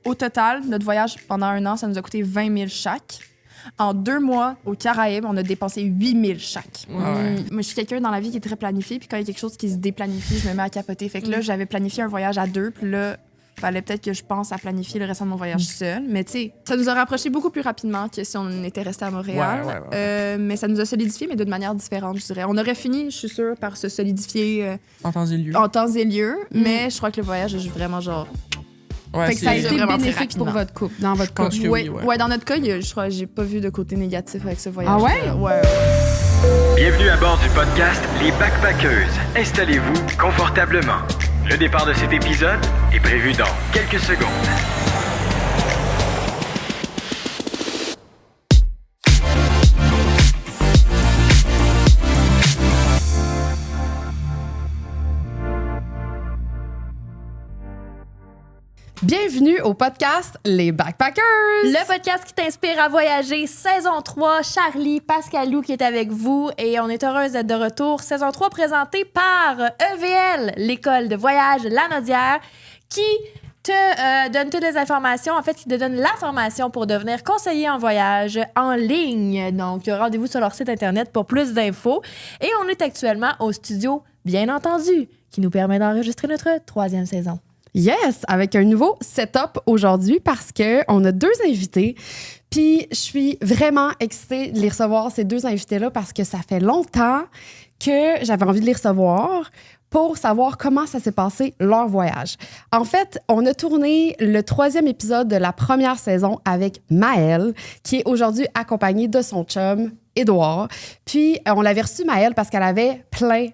au total, notre voyage pendant 1 an, ça nous a coûté 20 000 chaque. En 2 mois, aux Caraïbes, on a dépensé 8 000 chaque. Moi, je suis quelqu'un dans la vie qui est très planifié, puis quand il y a quelque chose qui se déplanifie, je me mets à capoter. Fait que là, j'avais planifié un voyage à 2, puis là, fallait peut-être que je pense à planifier le restant de mon voyage seul. Mais tu sais, ça nous a rapprochés beaucoup plus rapidement que si on était resté à Montréal. Mais ça nous a solidifié, mais d'une manière différente, je dirais. On aurait fini, je suis sûre, par se solidifier en temps et lieu. Mais je crois que le voyage a vraiment genre... Fait que ça a été bénéfique pour votre couple, dans votre couple. Ouais, dans notre cas, je crois que j'ai pas vu de côté négatif avec ce voyage. Ah ouais? Ouais. Bienvenue à bord du podcast Les Backpackeuses. Installez-vous confortablement. Le départ de cet épisode est prévu dans quelques secondes. Bienvenue au podcast Les Backpackers! Le podcast qui t'inspire à voyager. Saison 3, Charlie, Pascalou qui est avec vous et on est heureuse d'être de retour. Saison 3 présentée par EVL, l'école de voyage Lanaudière, qui te donne toutes les informations, en fait, qui te donne la formation pour devenir conseiller en voyage en ligne. Donc, rendez-vous sur leur site Internet pour plus d'infos. Et on est actuellement au studio, bien entendu, qui nous permet d'enregistrer notre 3e saison. Yes, avec un nouveau setup aujourd'hui parce qu'on a 2 invités. Puis je suis vraiment excitée de les recevoir, ces 2 invités-là, parce que ça fait longtemps que j'avais envie de les recevoir pour savoir comment ça s'est passé leur voyage. En fait, on a tourné le 3e épisode de la première saison avec Maëlle, qui est aujourd'hui accompagnée de son chum, Édouard. Puis, on l'avait reçu, Maëlle, parce qu'elle avait plein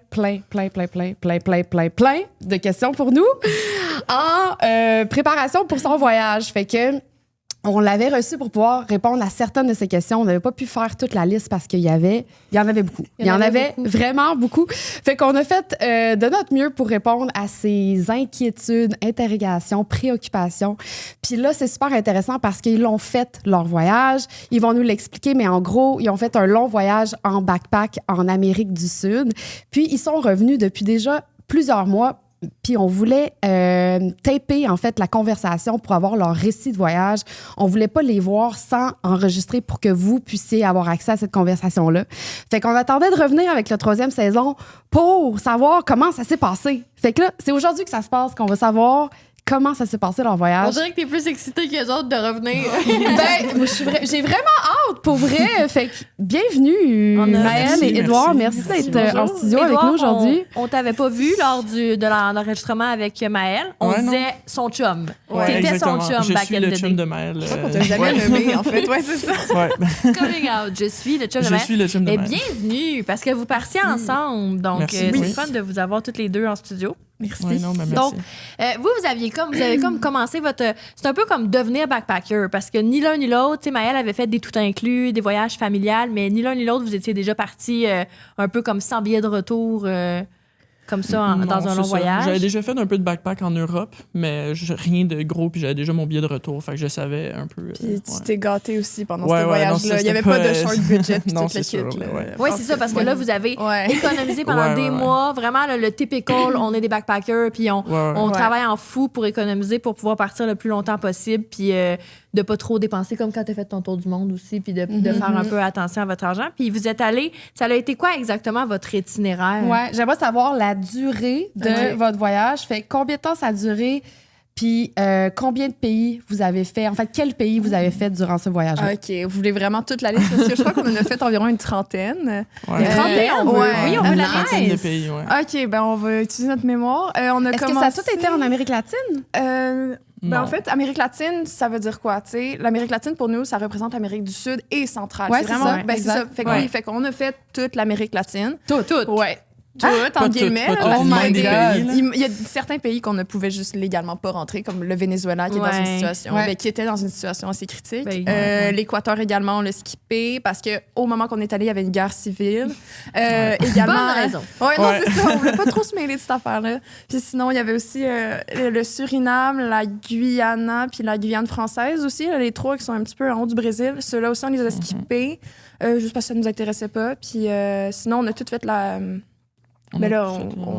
de questions pour nous en préparation pour son voyage. Fait que on l'avait reçu pour pouvoir répondre à certaines de ces questions. On n'avait pas pu faire toute la liste parce qu'il y en avait beaucoup. Il y en avait vraiment beaucoup. Fait qu'on a fait de notre mieux pour répondre à ces inquiétudes, interrogations, préoccupations. Puis là, c'est super intéressant parce qu'ils l'ont fait leur voyage. Ils vont nous l'expliquer, mais en gros, ils ont fait un long voyage en backpack en Amérique du Sud. Puis ils sont revenus depuis déjà plusieurs mois. Puis on voulait taper, en fait, la conversation pour avoir leur récit de voyage. On voulait pas les voir sans enregistrer pour que vous puissiez avoir accès à cette conversation-là. Fait qu'on attendait de revenir avec la 3e saison pour savoir comment ça s'est passé. Fait que là, c'est aujourd'hui que ça se passe, qu'on va savoir comment ça s'est passé leur voyage. On dirait que t'es plus excitée que les autres de revenir. J'ai vraiment hâte, pour vrai. Fait que bienvenue, Maëlle et Édouard. Merci d'être en studio Édouard, avec nous aujourd'hui. On t'avait pas vu lors de l'enregistrement avec Maëlle. On disait son chum. Ouais, T'étais exactement. son chum Je back suis in le the chum day. de Maëlle. On t'a jamais nommé, en fait. Ouais, c'est ça. Ouais. Coming out. Je suis le chum de Maëlle. Je suis le chum de Et Maëlle. bienvenue, parce que vous partiez ensemble. Donc, Merci. c'est Oui. fun de vous avoir toutes les deux en studio. Merci. Ouais, non, mais merci. Donc, vous avez comme commencé votre... C'est un peu comme devenir backpacker, parce que ni l'un ni l'autre, tu sais, Maëlle avait fait des tout inclus, des voyages familiales, mais ni l'un ni l'autre, vous étiez déjà partis un peu comme sans billet de retour, comme ça, Non, dans un c'est long ça. voyage. J'avais déjà fait un peu de backpack en Europe, mais rien de gros, puis j'avais déjà mon billet de retour, fait que je savais un peu. Puis tu ouais. t'es gâté aussi pendant Ouais, ce ouais, non, voyage-là. ça, Il n'y avait c'était pas pas, de short budget puis non, toute c'est l'équipe. sûr, là. ouais. Oui, c'est ça, parce que là, vous avez économisé pendant des mois. Vraiment, le typical, on est des backpackers, puis on travaille en fou pour économiser, pour pouvoir partir le plus longtemps possible, puis de pas trop dépenser, comme quand tu as fait ton tour du monde aussi, puis de faire un peu attention à votre argent. Puis vous êtes allé, ça a été quoi exactement votre itinéraire? Ouais, j'aimerais savoir la durée de votre voyage. Fait combien de temps ça a duré? Puis combien de pays vous avez fait? En fait, quel pays vous avez fait durant ce voyage-là? OK. Vous voulez vraiment toute la liste? Parce que je crois qu'on en a fait environ une trentaine. Ouais. Une trentaine? Oui, on veut la trentaine de liste. pays, ouais. OK, ben on va utiliser notre mémoire. On a Est-ce commencé... que ça a tout été en Amérique latine? Ben, Non. en fait, Amérique latine, ça veut dire quoi? T'sais? L'Amérique latine, pour nous, ça représente l'Amérique du Sud et centrale. Ouais, c'est c'est vraiment... ça. Ben, c'est ça. Exact. Fait que Ouais. oui, fait qu'on a fait toute l'Amérique latine. Toute. Ouais. Tout, Pas en tout, guillemets. pas là, tout. parce Il manque que des pays, là. il y a certains pays qu'on ne pouvait juste légalement pas rentrer, comme le Venezuela qui est dans une situation, ben, qui était dans une situation assez critique. Ben, L'Équateur également, on l'a skippé parce que au moment qu'on est allé, il y avait une guerre civile. Également. Bonne raison. Ouais, non, c'est ça. On voulait pas trop se mêler de cette affaire-là. Puis sinon, il y avait aussi le Suriname, la Guyana, puis la Guyane française aussi. Là, les 3 qui sont un petit peu en haut du Brésil. Ceux-là aussi, on les a skippés juste parce que ça nous intéressait pas. Puis sinon, on a tout fait la... Mais là,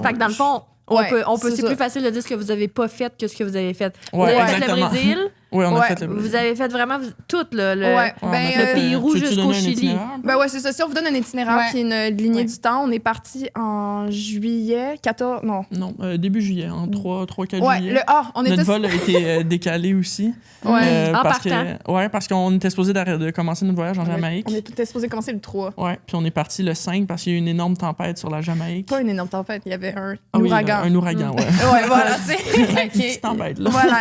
Fait que dans le fond, Ouais, on peut c'est c'est ça. plus facile de dire ce que vous avez pas fait que ce que vous avez fait. Ouais, Vous avez fait le exactement. Brésil, Oui, on a Ouais, fait le Vous avez fait vraiment tout, là, le Ouais, on a ben, fait, le Pérou tu veux-tu jusqu'au donner un Chili. itinéraire? Ben ouais, c'est ça. Si on vous donne un itinéraire Ouais. qui est une lignée Ouais. du temps, on est parti en juillet 14... Non. Non, début juillet, en 3-4 Ouais, juillet. on Notre était... vol a été décalé aussi. Ouais. En parce partant. parce qu'on était supposé de commencer notre voyage en Jamaïque. On était supposé commencer le 3. Ouais, puis on est parti le 5 parce qu'il y a eu une énorme tempête sur la Jamaïque. Pas une énorme tempête, il y avait un Ah oui, ouragan. un ouragan, ouais. Ouais, voilà, c'est... Une petite tempête, là. Voilà,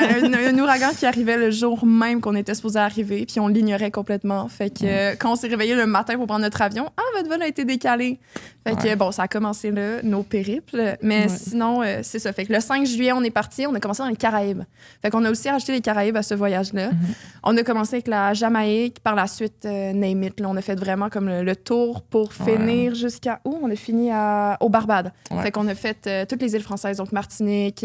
un ouragan qui arrivait le jour même qu'on était supposé arriver, puis on l'ignorait complètement. Fait que quand on s'est réveillé le matin pour prendre notre avion, votre vol a été décalé. Fait que bon, ça a commencé là, nos périples. Mais sinon, c'est ça. Fait que le 5 juillet, on est parti, on a commencé dans les Caraïbes. Fait qu'on a aussi rajouté les Caraïbes à ce voyage-là. On a commencé avec la Jamaïque, par la suite, name it, là, on a fait vraiment comme le tour pour finir jusqu'à où? On a fini au Barbade. Ouais. Fait qu'on a fait toutes les îles françaises, donc Martinique,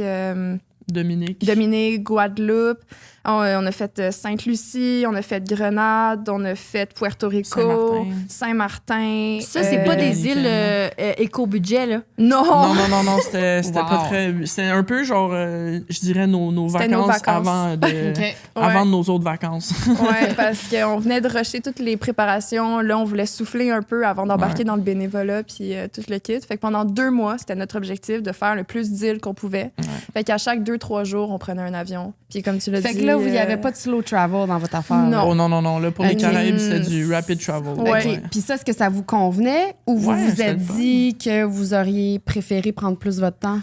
Dominique. Guadeloupe. On a fait Sainte-Lucie, on a fait Grenade, on a fait Puerto Rico, Saint-Martin. Ça, c'est pas des nickel. îles éco-budget, là. Non! Non, c'était Wow. pas très... C'était un peu genre, je dirais, nos C'était nos vacances, vacances. avant de nos autres vacances. Ouais, parce qu'on venait de rusher toutes les préparations. Là, on voulait souffler un peu avant d'embarquer dans le bénévolat puis tout le kit. Fait que pendant 2 mois, c'était notre objectif de faire le plus d'îles qu'on pouvait. Fait qu'à chaque 2-3 jours, on prenait un avion. Puis comme tu l'as dit... Fait que là, il n'y avait pas de slow travel dans votre affaire. Non. là. Oh non. Là, pour les Ok. Caraïbes, c'était du rapid travel. Ouais. OK. Puis ça, est-ce que ça vous convenait ou vous Ouais, vous c'était êtes le fun. dit que vous auriez préféré prendre plus votre temps?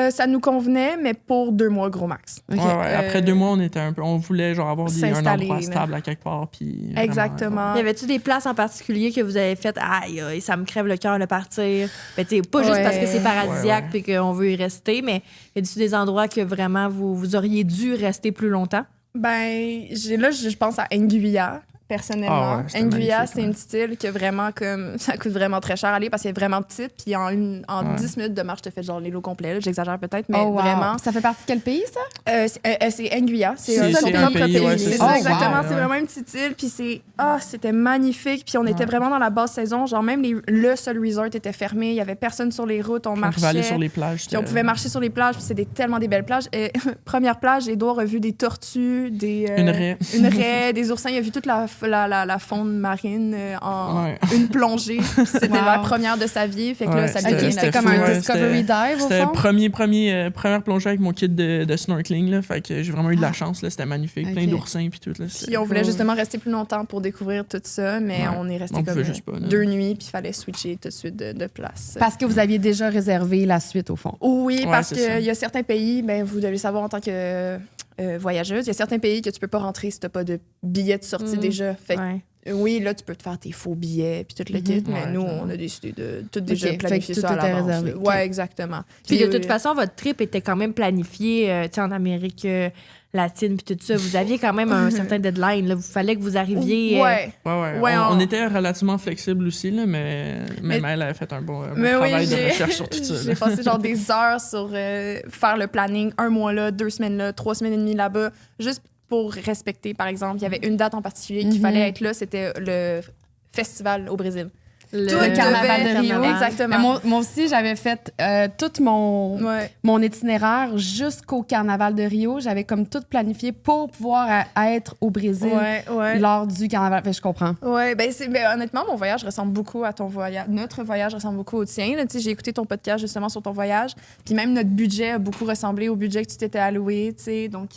Ça nous convenait, mais pour 2 mois, gros max. OK. Ouais. Après 2 mois, on voulait genre avoir un s'installer, endroit là. stable à quelque part. Puis Exactement. Y avait-tu des places en particulier que vous avez fait, aïe, aïe, ça me crève le cœur de partir? Ben, tu sais, pas juste Ouais. parce que c'est paradisiaque Ouais. puis qu'on veut y rester, mais y a-tu des endroits que vraiment vous auriez dû rester plus longtemps? Ben, je pense à Nguya, personnellement. Ah ouais, c'était Nguya, magnifique, c'est une petite île que vraiment, comme, ça coûte vraiment très cher à aller parce qu'elle est vraiment petite. Puis en 10 minutes de marche, je te fais genre l'île au complet. là. J'exagère peut-être, mais Oh, wow. vraiment. Ça fait partie de quel pays, ça? C'est Nguya. C'est C'est son un propre pays, pays. ouais, c'est c'est ça, ça. exactement. Oh, wow. C'est vraiment une petite île. Puis c'était magnifique. Puis on était vraiment dans la basse saison. Genre, même le seul resort était fermé. Il y avait personne sur les routes. On On marchait. pouvait aller sur les plages. Puis on pouvait marcher sur les plages, puis c'était tellement des belles plages. Et, première plage, Édouard a vu des tortues, Une raie. une raie, des oursins. Il a vu toute la faune marine en une plongée. Puis c'était Wow. la première de sa vie. Fait que là, Ouais, ça c'était- devient C'était c'était comme fou, un ouais, Discovery Dive, au C'était fond? première plongée avec mon kit de snorkeling. Là, fait que j'ai vraiment eu de la chance. Là, c'était magnifique. Plein Ok. d'oursins puis tout. Là, Puis on voulait justement rester plus longtemps pour découvrir tout ça, mais Ouais. on est resté On comme pouvait juste pas, là. 2 nuits, puis il fallait switcher tout de suite de place. Parce que vous aviez déjà réservé la suite, au fond. Oui, Ouais, parce c'est ça. qu'il y a certains pays, ben, vous devez savoir en tant que voyageuse, il y a certains pays que tu peux pas rentrer si t'as pas de billet de sortie déjà. Fait que, Ouais. oui, là, tu peux te faire tes faux billets puis tout le kit, mais Ouais, nous, clairement. on a décidé de tout déjà fait que planifier tout ça à était l'avance. réservé. là. Ok. Ouais, exactement. Puis de toute oui, façon, votre trip était quand même planifié, tu sais, en Amérique latine puis tout ça. Vous aviez quand même un certain deadline. Là. Il fallait que vous arriviez. Ouais. Ouais, on était relativement flexible aussi, là, mais elle avait fait un bon Mais oui, travail de recherche sur tout ça. j'ai là. passé genre des heures sur faire le planning, 1 mois là, 2 semaines là, 3 semaines et demie là-bas, juste pour respecter, par exemple. Il y avait une date en particulier qu'il fallait être là, c'était le festival au Brésil. Le carnaval de Rio. Exactement. Mais moi aussi, j'avais fait tout mon itinéraire jusqu'au carnaval de Rio. J'avais comme tout planifié pour pouvoir être au Brésil Ouais. lors du carnaval. Fait que je comprends. Ouais, ben honnêtement, mon voyage ressemble beaucoup à ton voyage. Notre voyage ressemble beaucoup au tien. Là. Tu sais, j'ai écouté ton podcast justement sur ton voyage. Puis même notre budget a beaucoup ressemblé au budget que tu t'étais alloué. Tu sais. Donc,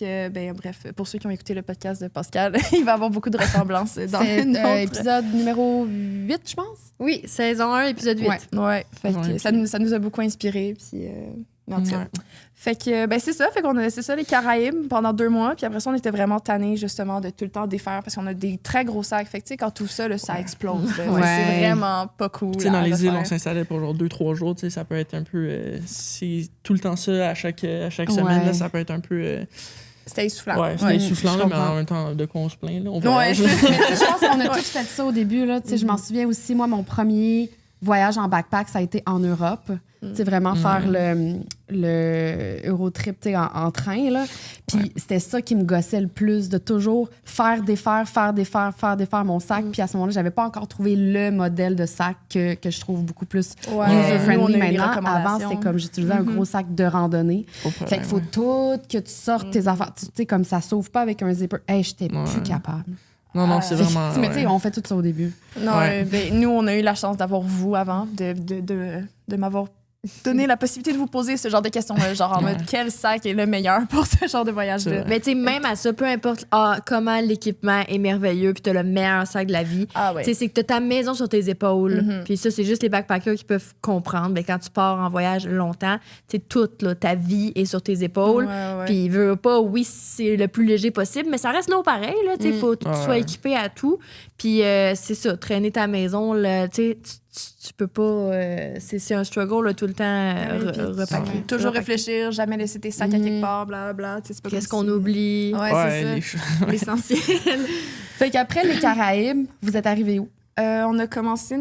bref, pour ceux qui ont écouté le podcast de Pascal, il va y avoir beaucoup de ressemblances dans C'est notre... épisode numéro 8, je pense. Oui, saison 1, épisode 8. Ouais. Ouais, fait que Ouais. ça nous a beaucoup inspiré. Puis, en tout cas. Ouais. Fait que, c'est ça. Fait qu'on a laissé ça, les Caraïbes, pendant 2 mois. Puis après ça, on était vraiment tannés, justement, de tout le temps défaire parce qu'on a des très gros sacs. Fait que, tu sais, quand tout ça, là, ça explose. là. Ouais. C'est vraiment pas cool. Tu sais, dans à les îles, refaire. on s'installait pour genre 2-3 jours. Tu sais, ça peut être un peu. C'est tout le temps ça à chaque semaine. Là, ça peut être un peu. C'était essoufflant. Ouais, c'était Ouais, essoufflant, je là, mais comprends. en même temps, de quoi on se plaint. Là, on Ouais, voyage, là. Mais tu sais, je pense qu'on a tous fait ça au début. Là. Tu sais, je m'en souviens aussi, moi, mon premier voyage en backpack, ça a été en Europe. C'est vraiment faire le Eurotrip, tu sais, en train, là. Puis c'était ça qui me gossait le plus, de toujours faire défaire mon sac. Puis à ce moment-là, j'avais pas encore trouvé le modèle de sac que je trouve beaucoup plus user-friendly maintenant. Avant, c'était comme j'utilisais un gros sac de randonnée. Fait qu'il faut tout que tu sortes tes affaires. Tu sais, comme ça s'ouvre pas avec un zipper. Hey, j'étais plus capable. Non, c'est vraiment... Mais tu sais, on fait tout ça au début. Non, ben, nous, on a eu la chance d'avoir vous avant, de m'avoir donné la possibilité de vous poser ce genre de questions-là, genre en mode quel sac est le meilleur pour ce genre de voyage-là. Mais tu sais, même à ça, peu importe comment l'équipement est merveilleux, puis t'as le meilleur sac de la vie, tu sais, c'est que t'as ta maison sur tes épaules. Puis ça, c'est juste les backpackers qui peuvent comprendre. Mais quand tu pars en voyage longtemps, tu sais, toute là, ta vie est sur tes épaules. Puis il veut pas, oui, c'est le plus léger possible, mais ça reste lourd pareil. Tu sais, il faut que tu sois équipé à tout. Puis c'est ça, traîner ta maison, tu sais, tu peux pas. C'est un struggle là, tout le temps repacker. Toujours réfléchir, jamais laisser tes sacs à quelque part, blablabla. Qu'est-ce qu'on oublie? Ouais, c'est ça. L'essentiel. Fait qu'après les Caraïbes, vous êtes arrivés où? On a commencé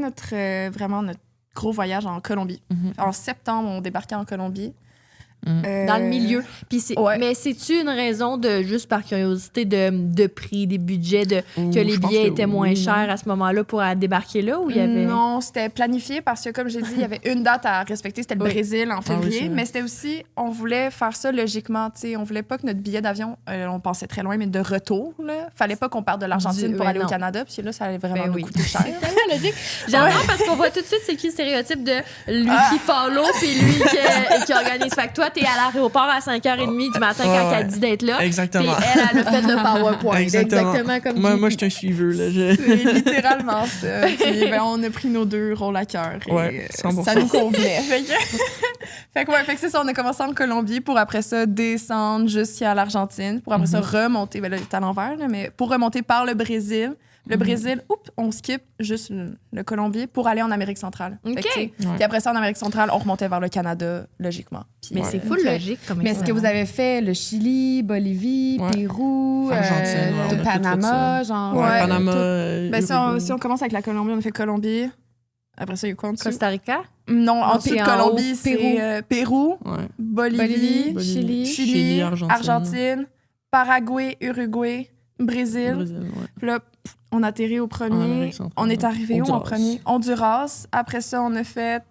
vraiment notre gros voyage en Colombie. En septembre, on débarquait en Colombie. Dans le milieu. Puis mais c'est-tu une raison de, juste par curiosité, de prix, des budgets, que les billets étaient moins chers à ce moment-là pour débarquer là, ou il y avait... Non, c'était planifié parce que, comme j'ai dit, il y avait une date à respecter, c'était le Brésil en février, mais c'était aussi, on voulait faire ça logiquement, tu sais, on voulait pas que notre billet d'avion, on pensait très loin, mais de retour, là, fallait pas qu'on parte de l'Argentine pour aller au Canada, puis là, ça allait vraiment nous coûter cher. C'est tellement logique. J'adore parce qu'on voit tout de suite c'est qui le stéréotype de lui qui follow, puis lui qui organise. Fait que toi, t'es à l'aéroport à 5h30 du matin quand elle dit d'être là. Exactement. Puis elle a fait le PowerPoint. Exactement comme moi, je suis un suiveur. Là, C'est littéralement ça. Puis, on a pris nos 2 rôles à cœur. Et ça nous convenait. Fait que c'est ça, on a commencé en Colombie pour après ça descendre jusqu'à l'Argentine, pour après ça remonter, là, c'est à l'envers, là, mais pour remonter par le Brésil. Le Brésil, on skip juste le Colombie pour aller en Amérique centrale. Puis après ça, en Amérique centrale, on remontait vers le Canada, logiquement. Puis, mais c'est full logique. Mais est-ce que vous avez fait le Chili, Bolivie, Pérou, Argentine, Panama, genre... Panama, si on commence avec la Colombie, on a fait Colombie. Après ça, il y a quoi en dessous? Costa Rica? Non, en dessous de Colombie, c'est Pérou, Bolivie, Chili, Argentine, Paraguay, Uruguay, Brésil. Puis là, on a atterri au premier. On est arrivé où en premier? Honduras. Après ça, on a fait,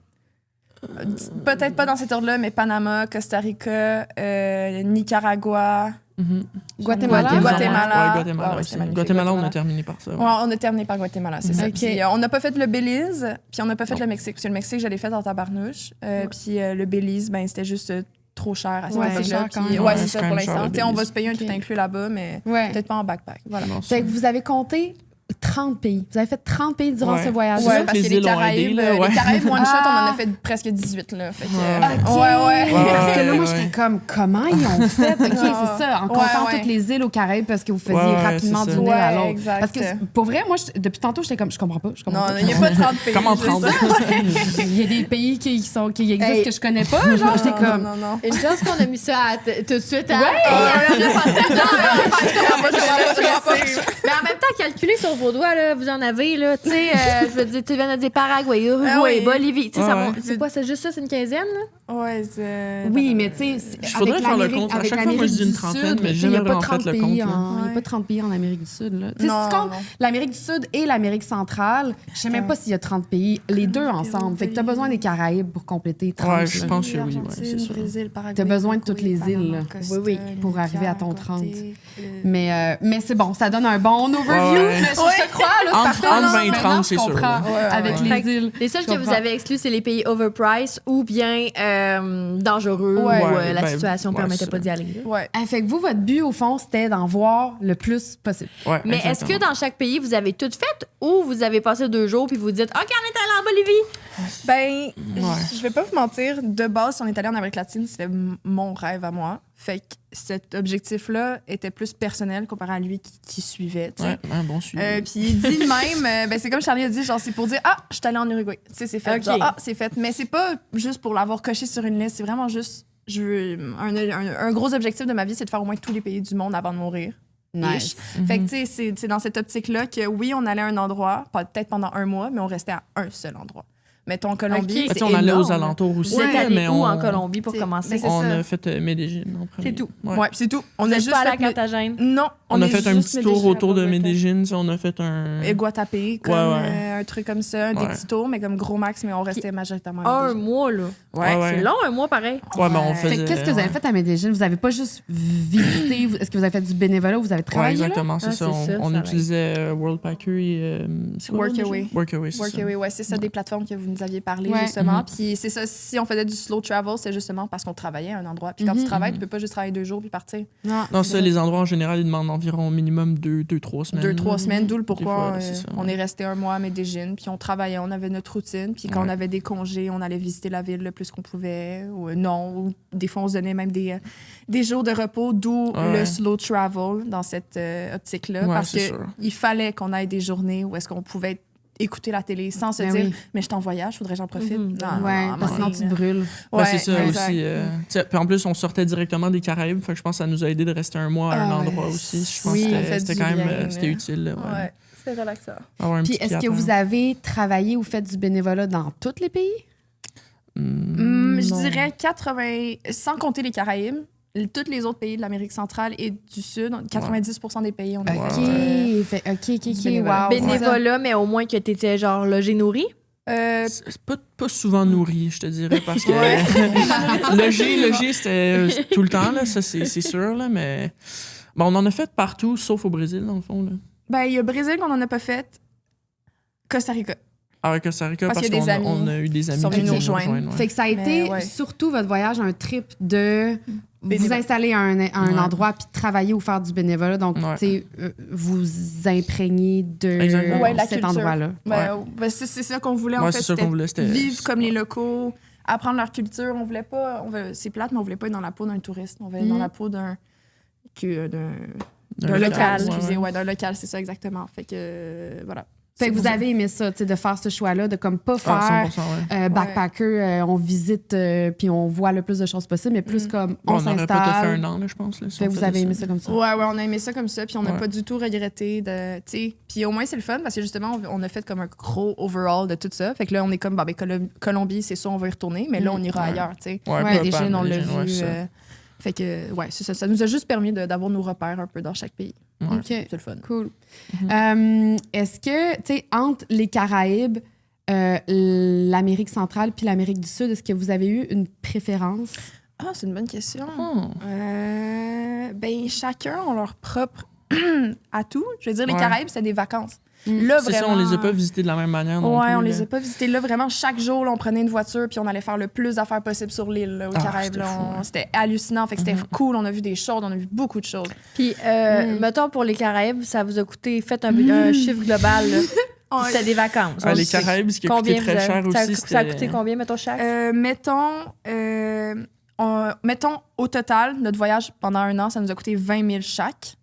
peut-être pas dans cet ordre-là, mais Panama, Costa Rica, Nicaragua, Guatemala. Guatemala, on a terminé par ça. Ouais, on a terminé par Guatemala, c'est ça. Puis, on n'a pas fait le Belize, puis on n'a pas fait le Mexique. Parce que le Mexique, je l'ai fait en tabarnouche. Puis le Belize, ben, c'était juste trop cher à ce moment-là. C'est ça pour l'instant. On va se payer un tout inclus là-bas, mais peut-être pas en backpack. Voilà. Fait que vous avez compté 30 pays. Vous avez fait 30 pays durant ce voyage. Oui, parce que les Caraïbes, one shot, on en a fait presque 18. Là. Fait que, Parce que là, moi, j'étais comme, comment ils ont fait? OK, c'est ça, en comptant toutes les îles aux Caraïbes parce que vous faisiez rapidement d'une île à l'autre. Parce que, pour vrai, moi, depuis tantôt, j'étais comme, je comprends pas. Non, il n'y a pas 30 pays. Comment 30? Il y a des pays qui existent que je connais pas. Genre, j'étais comme... Non. Une chance qu'on a mis ça tout de suite. Mais en même temps, calculer sur vos doigts, là, vous en avez, là, tu sais, je veux dire, tu viens de dire Paraguay, Uruguay, Bolivie, tu sais, c'est quoi, c'est juste ça, c'est une quinzaine, là? Oui, mais tu sais, il faudrait faire le compte. À chaque fois, moi, je dis une trentaine, mais j'ai jamais vraiment fait le compte. Il n'y a pas 30 pays en Amérique du Sud, là. Tu sais, si tu comptes l'Amérique du Sud et l'Amérique centrale, je sais même pas s'il y a 30 pays, les deux ensemble. Fait que tu as besoin des Caraïbes pour compléter 30. Ouais, je pense que oui, c'est sûr. Tu as besoin de toutes les îles, là. Oui, pour arriver à ton 30. Mais c'est bon, ça donne un bon overview. Je te crois, là, entre 20 et 30, c'est sûr. Avec les îles. Les seuls que vous avez exclus, c'est les pays overpriced ou bien dangereux ou la situation ne permettait pas d'y aller. Fait que vous, votre but, au fond, c'était d'en voir le plus possible. Mais est-ce que dans chaque pays, vous avez tout fait ou vous avez passé 2 jours puis vous dites « OK, on est allé en Bolivie! » Ben, je vais pas vous mentir, de base, si on est allé en Amérique latine, c'était mon rêve à moi. Fait que cet objectif-là était plus personnel comparé à lui qui suivait. Un bon suivi. Puis il dit de même, c'est comme Charlie a dit, genre c'est pour dire « je suis allée en Uruguay. » Tu sais, c'est fait. Genre, c'est fait. Mais c'est pas juste pour l'avoir coché sur une liste, c'est vraiment juste, un gros objectif de ma vie, c'est de faire au moins tous les pays du monde avant de mourir. Nice. Fait que, tu sais, c'est dans cette optique-là que oui, on allait à un endroit, peut-être pendant 1 mois, mais on restait à un seul endroit. mettons, en Colombie, Ok. c'est on allait aux énorme. alentours aussi. Vous êtes allé mais où on, en Colombie pour C'est- commencer? mais c'est On ça. a fait Medellín en premier. C'est tout. Ouais, puis c'est tout. On Vous a êtes juste pas allé à fait le- Carthagène? Non, On a est fait un juste petit tour Medellín. autour de Medellín. Medellín. On a fait un... Et Guatapé, comme Ouais. un truc comme ça, des Ouais. petits tours, mais comme gros max, mais on restait majoritairement à Un Medellín. mois, là. Ouais. Ouais. C'est long, un mois, pareil. Ouais, mais on Ouais. faisait... Fait que qu'est-ce que vous avez fait à Medellín? Vous avez pas juste visité, est-ce que vous avez fait du bénévolat ou vous avez Ouais, travaillé là? exactement, c'est Ah, ça. c'est ça, On ça utilisait Worldpacker et... c'est quoi l'autre Workaway. déjà? Workaway, c'est ça. Workaway, ouais, c'est ça, des plateformes que vous nous aviez parlé, Ouais. justement. Mhm. Puis c'est ça, si on faisait du slow travel, c'est justement parce qu'on travaillait à un endroit. Puis quand tu travailles, tu peux pas juste travailler 2 jours puis partir. Non, ça, les endroits en général, ils demandent environ minimum 2-3 semaines. 2-3 semaines, d'où le Des pourquoi fois, c'est ça, on ouais. est resté un mois à Medellín, puis on travaillait, on avait notre routine, puis quand Ouais. on avait des congés, on allait visiter la ville le plus qu'on pouvait, ou non, ou des fois on se donnait même des jours de repos, d'où Ouais. le slow travel dans cette optique-là, Ouais, parce c'est que sûr. il fallait qu'on ait des journées où est-ce qu'on pouvait écouter la télé sans se Ben dire oui. mais je suis en voyage, faudrait que j'en profite. Mhm. Non, Ouais, non, parce que sinon tu te brûles. Ouais, c'est ça exact. aussi. Puis en plus, on sortait directement des Caraïbes. Fait que je pense que ça nous a aidé de rester un mois à un Ah ouais. endroit aussi. Je pense Oui, que ça fait c'était du quand même bien, c'était là. utile. là, Ouais. Ouais, c'est relaxant. Avoir un Puis petit est-ce que pied à vous terre. avez travaillé ou fait du bénévolat dans tous les pays? Je Non. dirais 80, sans compter les Caraïbes, tous les autres pays de l'Amérique centrale et du Sud, 90% des pays, on a OK, fait. OK, bénévolat. wow. Bénévolat, mais au moins que t'étais genre logé nourri. C'est pas souvent nourri, je te dirais, parce que loger, c'était tout le temps, là, ça c'est sûr, là, mais bon, on en a fait partout, sauf au Brésil, dans le fond. Là. Ben, il y a Brésil qu'on n'en a pas fait, Costa Rica. À Costa Rica, Parce parce qu'il y a qu'on des a, amis on a eu des amis qui sont qui venus nous venaient rejoindre. ouais. Fait que ça a été Mais ouais. surtout votre voyage un trip de vous Bénévolat. installer à un Ouais. endroit puis travailler ou faire du bénévolat. Donc, Ouais. tu sais, vous imprégnez de Exactement. Ouais, la cet culture. endroit-là. Ben, c'est ça qu'on voulait, en Ouais, fait. c'est ça qu'on c'était voulait, c'était- vivre comme les locaux, apprendre leur culture. On voulait pas... c'est plate, mais on voulait pas être dans la peau d'un touriste. On voulait être dans la peau d'un local, local, excusez. ouais. Ouais, d'un local, c'est ça exactement. Fait que, voilà. Fait que C'est vous pour avez aimé ça, tu sais, de faire ce choix-là, de comme pas Ah, faire 100%, ouais. backpacker, on visite puis on voit le plus de choses possible, mais plus comme on On n'aurait pas fait s'installe. un an, là, je pense. Là, si Fait on que vous faisait avez aimé ça comme ça. Ouais, on a aimé ça comme ça, puis on n'a Ouais. pas du tout regretté de, tu sais, puis au moins c'est le fun parce que justement on a fait comme un gros overall de tout ça. Fait que là on est comme ben, Colombie, c'est sûr on va y retourner, mais là on ira Ouais. ailleurs, tu sais. Ouais, Ouais, pas- Medellín, pas on l'a Medellín, ouais, vu. ça. Fait que ouais, c'est ça, ça nous a juste permis d'avoir nos repères un peu dans chaque pays. Ouais. OK. C'est le fun. Cool. Est-ce que, tu sais, entre les Caraïbes, l'Amérique centrale puis l'Amérique du Sud, est-ce que vous avez eu une préférence? Ah, c'est une bonne question. Oh. Ben chacun ont leur propre atout. Je veux dire les Ouais. Caraïbes, c'est des vacances. Là C'est ça, on les a pas visités de la même manière non Ouais, plus. on là. les a pas visités. Là, vraiment, chaque jour, là, on prenait une voiture puis on allait faire le plus d'affaires possible sur l'île, là, aux Ah, Caraïbes. c'était là. fou, ouais. C'était hallucinant. Fait que c'était cool. On a vu des choses, on a vu beaucoup de choses. Puis, mettons, pour les Caraïbes, ça vous a coûté, faites un chiffre global. là. C'était des vacances. Ah, On les le sait. Caraïbes, ce qui a coûté Combien très vous avez- cher ça, aussi, ça a c'était... coûté combien, mettons, chaque? Mettons, au total, notre voyage pendant un an, ça nous a coûté 20 000 chaque.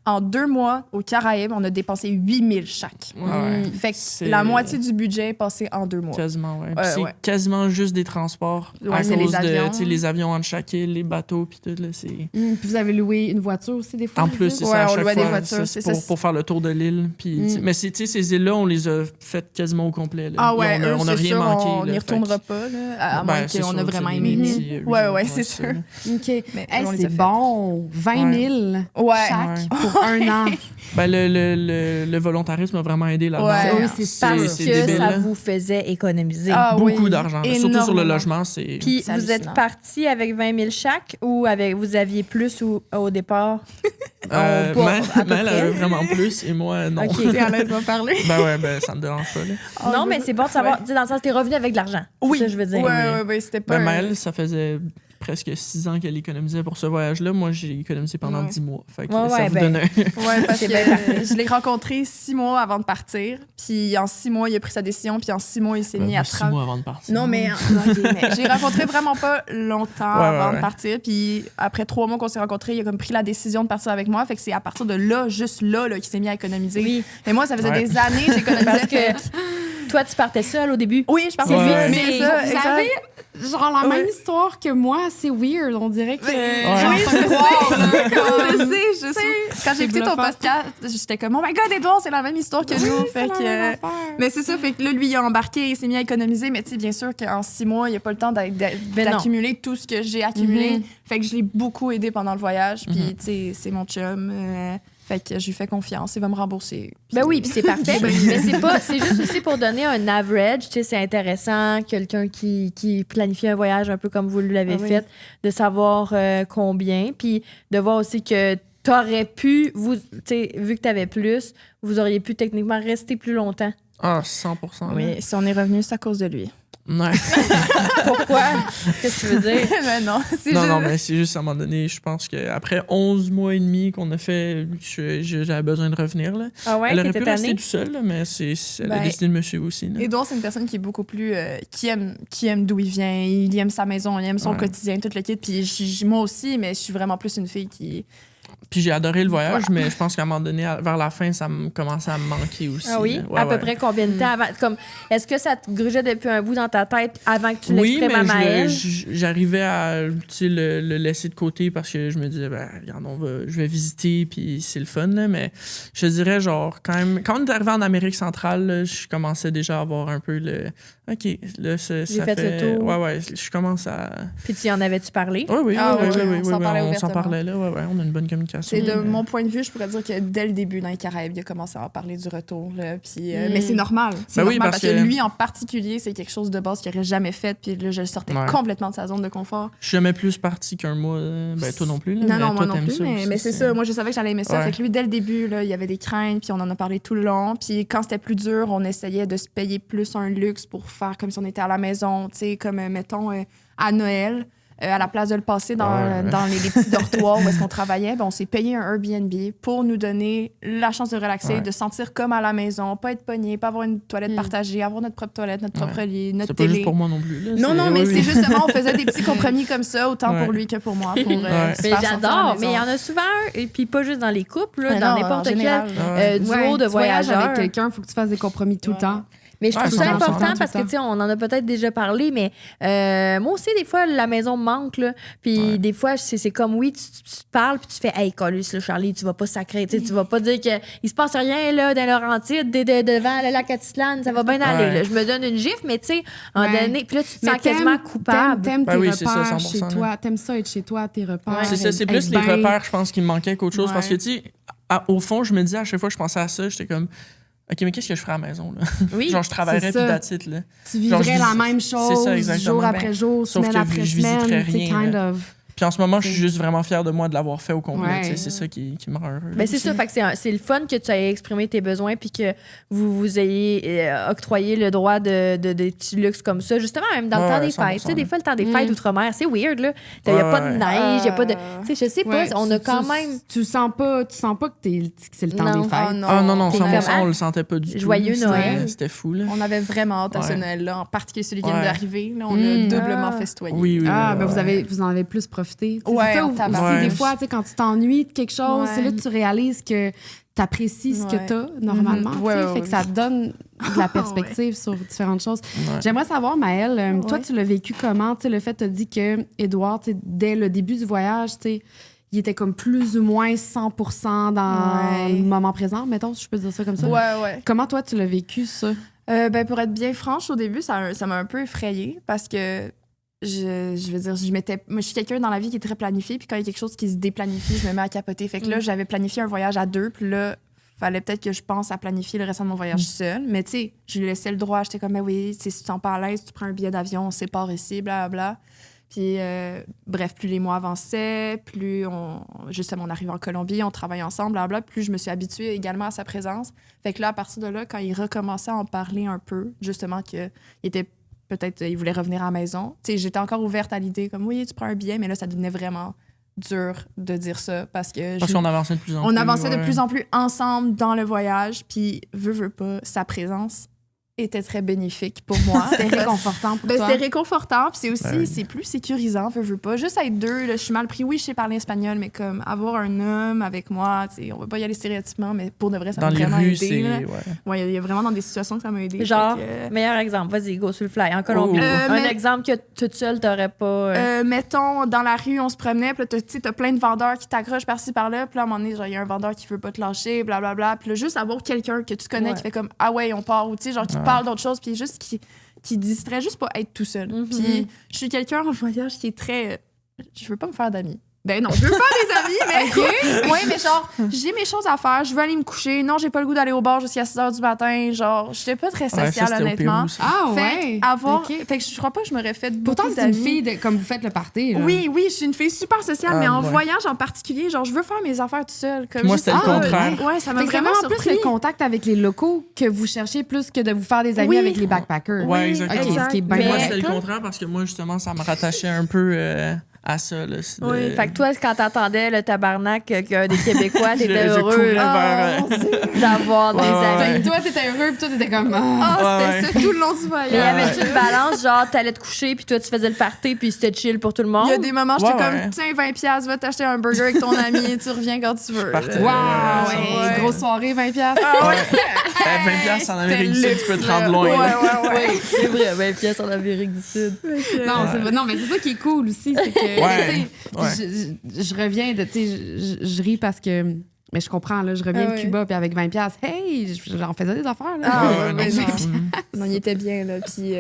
En 2 mois, aux Caraïbes, on a dépensé 8 000 chaque. Ouais. Fait que C'est- la moitié du budget est passé en 2 mois. Quasiment, ouais. Puis c'est ouais. quasiment juste des transports Ouais, à c'est cause les avions. de tu sais, les avions entre chaque île, les bateaux, puis tout, là, c'est... Puis vous avez loué une voiture aussi, des fois? En je plus, veux c'est dire? Ouais, ça, à on chaque louait des fois, voitures, ça, c'est c'est ça. pour faire le tour de l'île. Puis, tu sais, mais ces îles-là, on les a faites quasiment au complet. Là. Ah ouais, Et on a c'est rien sûr, manqué. on là, n'y retournera fait pas, là, à que- moins ben, c'est qu'on a sûr, vraiment c'est aimé. des petits Ouais, resorts, c'est ça, sûr. là. OK. Mais Hey, on les a c'est fait. bon. 20 000 Ouais. chaque pour un an. Ben, le volontarisme a vraiment aidé là-dedans. Ouais. Oui, c'est Parce c'est que débile, ça là. vous faisait économiser. Ah Beaucoup oui, d'argent. Surtout sur le énormément. logement, c'est... Puis C'est vous êtes hallucinant. parti avec 20 000 chaque ou vous aviez plus au départ? Mel, pas à peu Mel près. avait vraiment plus et moi, non. OK. parler. Ben ouais, ben ça me dérange pas, là. Non, mais c'est bon de savoir. Tu sais, dans le sens, t'es revenu avec de l'argent. Oui. C'est ça, je veux dire. Ouais, c'était pas. Ben Mel, ça faisait presque 6 ans qu'elle économisait pour ce voyage-là. Moi, j'ai économisé pendant Ouais. 10 mois. Fait que Ouais, ça ouais, vous ben, donne un... Ouais, parce C'est que bien parfait. je l'ai rencontré 6 mois avant de partir. Puis en 6 mois, il a pris sa décision. Puis en 6 mois, il s'est mis à 6 travailler. mois avant de partir. Non, mais j'ai rencontré vraiment pas longtemps Ouais, avant ouais. de partir. Puis après 3 mois qu'on s'est rencontrés, il a comme pris la décision de partir avec moi. Fait que c'est à partir de là, juste là, qu'il s'est mis à économiser. Oui. Mais moi, ça faisait Ouais. des années que j'économisais. Parce que- fait toi, tu partais seule au début? Oui, je partais Ouais. seule, Mais c'est ça, Vous exact. avez genre la même histoire que moi, c'est weird. On dirait que. Oui, je sais. Je sais. Quand j'ai écouté ton bluffant. podcast, j'étais comme, oh my god, Edouard, c'est la même histoire que nous. Fait que, mais c'est ça, fait que là, lui, il a embarqué, il s'est mis à économiser. Mais tu sais, bien sûr qu'en 6 mois, il n'y a pas le temps d'accumuler tout ce que j'ai accumulé. Fait que je l'ai beaucoup aidé pendant le voyage. Puis, tu sais, c'est mon chum. Fait que je lui fais confiance. Il va me rembourser. Ben oui, puis c'est parfait. Mais c'est juste aussi pour donner un average. Tu sais, c'est intéressant, quelqu'un qui planifie un voyage un peu comme vous l'avez fait, de savoir combien. Puis de voir aussi que t'aurais pu, tu sais, vu que t'avais plus, vous auriez pu techniquement rester plus longtemps. Ah, 100%. Oui, si on est revenu, c'est à cause de lui. Ouais. Pourquoi? Qu'est-ce que tu veux dire? Mais non, c'est Non, juste... non, mais c'est juste à un moment donné, je pense qu'après 11 mois et demi qu'on a fait, j'avais besoin de revenir. Là. Ah ouais, Elle aurait t'étais pu rester tannée? tout seul, là, mais elle a Ben, décidé de me suivre aussi. Là. Edouard, c'est une personne qui est beaucoup plus... qui aime d'où il vient. Il aime sa maison, il aime son quotidien, tout le kit. Puis moi aussi, mais je suis vraiment plus une fille qui... Puis j'ai adoré le voyage, mais je pense qu'à un moment donné, vers la fin, ça me commençait à me manquer aussi. Ah oui? là. Ouais, à peu ouais. près combien de temps avant? Comme, est-ce que ça te grugeait depuis un bout dans ta tête avant que tu Oui, l'exprimes mais à Maëlle? j'arrivais à tu sais, le laisser de côté parce que je me disais, ben, regarde, je vais visiter, puis c'est le fun. Là, mais je dirais, genre, quand on est arrivé en Amérique centrale, là, je commençais déjà à avoir un peu le. OK, là, ça fait le tour. Ouais, je commence à. Puis tu en avais-tu parlé? Oui, Ah oui, ouais, on s'en parlait on s'en ouvertement. parlait là, ouais, on a une bonne communication. C'est de mais- mon point de vue, je pourrais dire que dès le début, dans les Caraïbes, il a commencé à en parler du retour. Là, puis, mais c'est normal. C'est Ben oui, normal parce parce que que- lui, en particulier, c'est quelque chose de base qu'il n'aurait jamais fait. Puis là, je le sortais Ouais. complètement de sa zone de confort. Je suis jamais plus parti qu'un mois. Ben, toi non plus. Là, Non, mais non, toi, moi non t'aimes plus. ça aussi, Mais c'est ça. Moi, je savais que j'allais aimer ça. Ouais. Fait que lui, dès le début, là, il y avait des craintes. Puis on en a parlé tout le long. Puis quand c'était plus dur, on essayait de se payer plus un luxe pour faire comme si on était à la maison. Tu sais, comme, mettons, à Noël. À la place de le passer dans les petits dortoirs où est-ce qu'on travaillait, ben, on s'est payé un Airbnb pour nous donner la chance de relaxer, Ouais. de sentir comme à la maison, pas être pogné, pas avoir une toilette partagée, avoir notre propre toilette, notre propre lit, notre C'est pas télé. juste pour moi non plus. Là, Non, mais oui, c'est justement, on faisait des petits compromis comme ça, autant Ouais. pour lui que pour moi. Pour, Ouais. se Mais faire sentir à la j'adore, mais il y maison. en a souvent un, et puis pas juste dans les couples, là, Mais dans non, en n'importe quel général. duo Ouais, de tu voyages voyageurs. avec quelqu'un, il faut que tu fasses des compromis tout le temps. Mais je Ouais, trouve ça 100%. important Tout le parce que, temps. tu sais, on en a peut-être déjà parlé, mais moi aussi, des fois, la maison me manque, là. Puis des fois, c'est comme, oui, tu te parles, puis tu fais, hey, Colus, là, Charlie, tu vas pas sacrer, tu sais, tu vas pas dire qu'il se passe rien, là, dans Laurentides, devant le lac Atitlan, ça va bien aller, Ouais. là. Je me donne une gifle, mais tu sais, en Ouais. donné, puis là, tu te Mais sens quasiment coupable. T'aimes Ben tes oui, c'est ça, repères 100%, chez là. toi. T'aimes ça être chez toi, tes repères. C'est ça, c'est être plus les bien. repères, je pense, qui me manquaient qu'autre chose. Ouais. Parce que, tu sais, au fond, je me disais, à chaque fois que je pensais à ça, j'étais comme, OK, mais qu'est-ce que je ferais à la maison, là? Oui. Genre, je travaillerais, c'est puis ça. that's it, là. Tu Genre, vivrais je la vis- même c'est chose ça, exactement. jour Ben, après jour, sauf semaine que après je visiterais semaine. C'est rien, kind là. of. Puis en ce moment, je suis juste vraiment fier de moi de l'avoir fait au complet. Ouais. tu sais, c'est ça qui me rend heureux. Ben c'est ça, fait que c'est le fun que tu aies exprimé tes besoins puis que vous ayez octroyé le droit de des petits luxes comme ça, justement, même dans le Ouais, temps des 100%, fêtes. Tu sais, des fois, le temps des Mm. fêtes outre-mer, c'est weird, là. Il n'y a pas de Ouais. neige, il n'y a pas de. Tu sais, je sais pas, Ouais, on a tu- quand tu- même. Tu sens pas que c'est le temps Non. des fêtes. Oh non. Ah non, T'es 100%, comme, on le sentait pas du tout. Joyeux C'était- Noël. C'était fou, là. On avait vraiment hâte à ce Ouais. Noël-là, en particulier celui qui vient Ouais. d'arriver. Là, on a doublement festoyé. Oui, oui. Ah, oui, ben ouais. vous en avez plus profité. Tu sais, Ouais, c'est ça en aussi, tabarnak. des fois, tu sais, quand tu t'ennuies de quelque chose, Ouais. c'est là que tu réalises que tu apprécies ce que Ouais. tu as normalement. Mhm. tu sais, Ouais, fait ouais, que ça te donne de la perspective sur différentes choses. Ouais. J'aimerais savoir, Maëlle, toi, Ouais. tu l'as vécu comment? Tu sais, le fait, tu as dit que Édouard, tu sais, dès le début du voyage, tu sais, il était comme plus ou moins 100% dans Ouais. le moment présent, mettons, si je peux dire ça comme ça. Ouais. Comment toi, tu l'as vécu, ça? Ben, pour être bien franche, au début, ça m'a un peu effrayée parce que je veux dire, moi, je suis quelqu'un dans la vie qui est très planifié, puis quand il y a quelque chose qui se déplanifie, je me mets à capoter. Fait que là, j'avais planifié un voyage à 2, puis là, fallait peut-être que je pense à planifier le restant de mon voyage seul. Mais tu sais, je lui laissais le droit. J'étais comme, ben oui, si tu te sens pas à l'aise, tu prends un billet d'avion, on sépare ici, blablabla. Puis, bref, plus les mois avançaient, plus justement, on arrive en Colombie, on travaille ensemble, blablabla, plus je me suis habituée également à sa présence. Fait que là, à partir de là, quand il recommençait à en parler un peu, justement, qu'il était peut-être, il voulait revenir à la maison, tu sais, j'étais encore ouverte à l'idée, comme, oui, tu prends un billet, mais là, ça devenait vraiment dur de dire ça parce que Parce qu'on avançait de plus en plus. on avançait de ouais. plus en plus ensemble dans le voyage, puis veut pas, sa présence était très bénéfique pour moi. C'était réconfortant pour toi. C'était réconfortant, puis c'est aussi, Ben oui. c'est plus sécurisant, veux pas. Juste être deux, là, je suis mal pris. Oui, je sais parler espagnol, mais comme avoir un homme avec moi, tu sais, on va pas y aller stéréotypiquement, mais pour de vrai, ça Dans m'a les vraiment rues, aidé. c'est. Là. Ouais. Ouais, il y a vraiment dans des situations que ça m'a aidé. Genre, Fait que, meilleur exemple, vas-y, go sur le fly. En Colombie, Oh. un mais- exemple que toute seule, t'aurais pas. mettons, dans la rue, on se promenait, puis là, t'as plein de vendeurs qui t'accrochent par-ci, par-là, puis là, à un moment donné, genre, il y a un vendeur qui veut pas te lâcher, blablabla, puis là, juste avoir quelqu'un que tu connais Ouais. qui fait comme, ah ouais, on part, ou tu sais, genre, qui te parle d'autre chose, puis juste qui distrait, juste pas être tout seul. Mhm. Puis je suis quelqu'un en voyage qui est très. Je veux pas me faire d'amis. Ben non, je veux faire des amis, mais. Ouais, mais genre, j'ai mes choses à faire, je veux aller me coucher. Non, j'ai pas le goût d'aller au bar jusqu'à 6 h du matin. Genre, j'étais pas très Ouais, ça, sociale, c'était au honnêtement. Pérou, ça. Ah Fait ouais. que avoir. Ok. Fait que je crois pas que je m'aurais fait Pourtant, beaucoup c'est une d'amis. fille comme vous faites le party. Là. Oui, oui, je suis une fille super sociale, mais en ouais. voyage en particulier, genre, je veux faire mes affaires toute seule. Comme Moi, juste- c'était le contraire. Ouais, ça m'a Fait que c'est vraiment vraiment plus surpris. le contact avec les locaux que vous cherchez plus que de vous faire des amis Oui. avec les backpackers. Ouais, Oui, exactement. Ok, exact. ce qui est bien Mais- Moi, correct. c'était le contraire parce que moi, justement, ça me rattachait un peu à ça. Là, c'est de- Oui, fait que toi, quand t'entendais le tabarnak qu'un des Québécois, Je- t'étais je heureux courais là, vers, d'avoir des Ouais, ouais, amis. Fait que toi, t'étais heureux, puis toi, t'étais comme. Ah, Ouais, c'était ça tout le long du Mais y voyage. avait-tu une balance, genre, t'allais te coucher, puis toi, tu faisais le party, puis c'était chill pour tout le monde? Il y a des moments, j'étais Ouais, comme, ouais. tiens, 20$, va t'acheter un burger avec ton ami, tu reviens quand tu veux. partais. là. Wow! Ouais. Ouais. Grosse soirée, 20$. Ouais. 20$, ça en avait C'était réussi, luxe, tu peux te là. rendre loin. Ouais, là. ouais, ouais. Oui, c'est vrai, 20 pièces en Amérique du Sud. Non, mais c'est ça qui est cool aussi. C'est que, Ouais, tu sais, je reviens de, tu sais, je ris parce que, mais je comprends, là, je reviens Ah de ouais. Cuba, puis avec 20$, hey, j'en faisais des affaires, là. Ah, Ouais, ouais, non, mais c'est non. cool. Non, il était bien, là. Puis,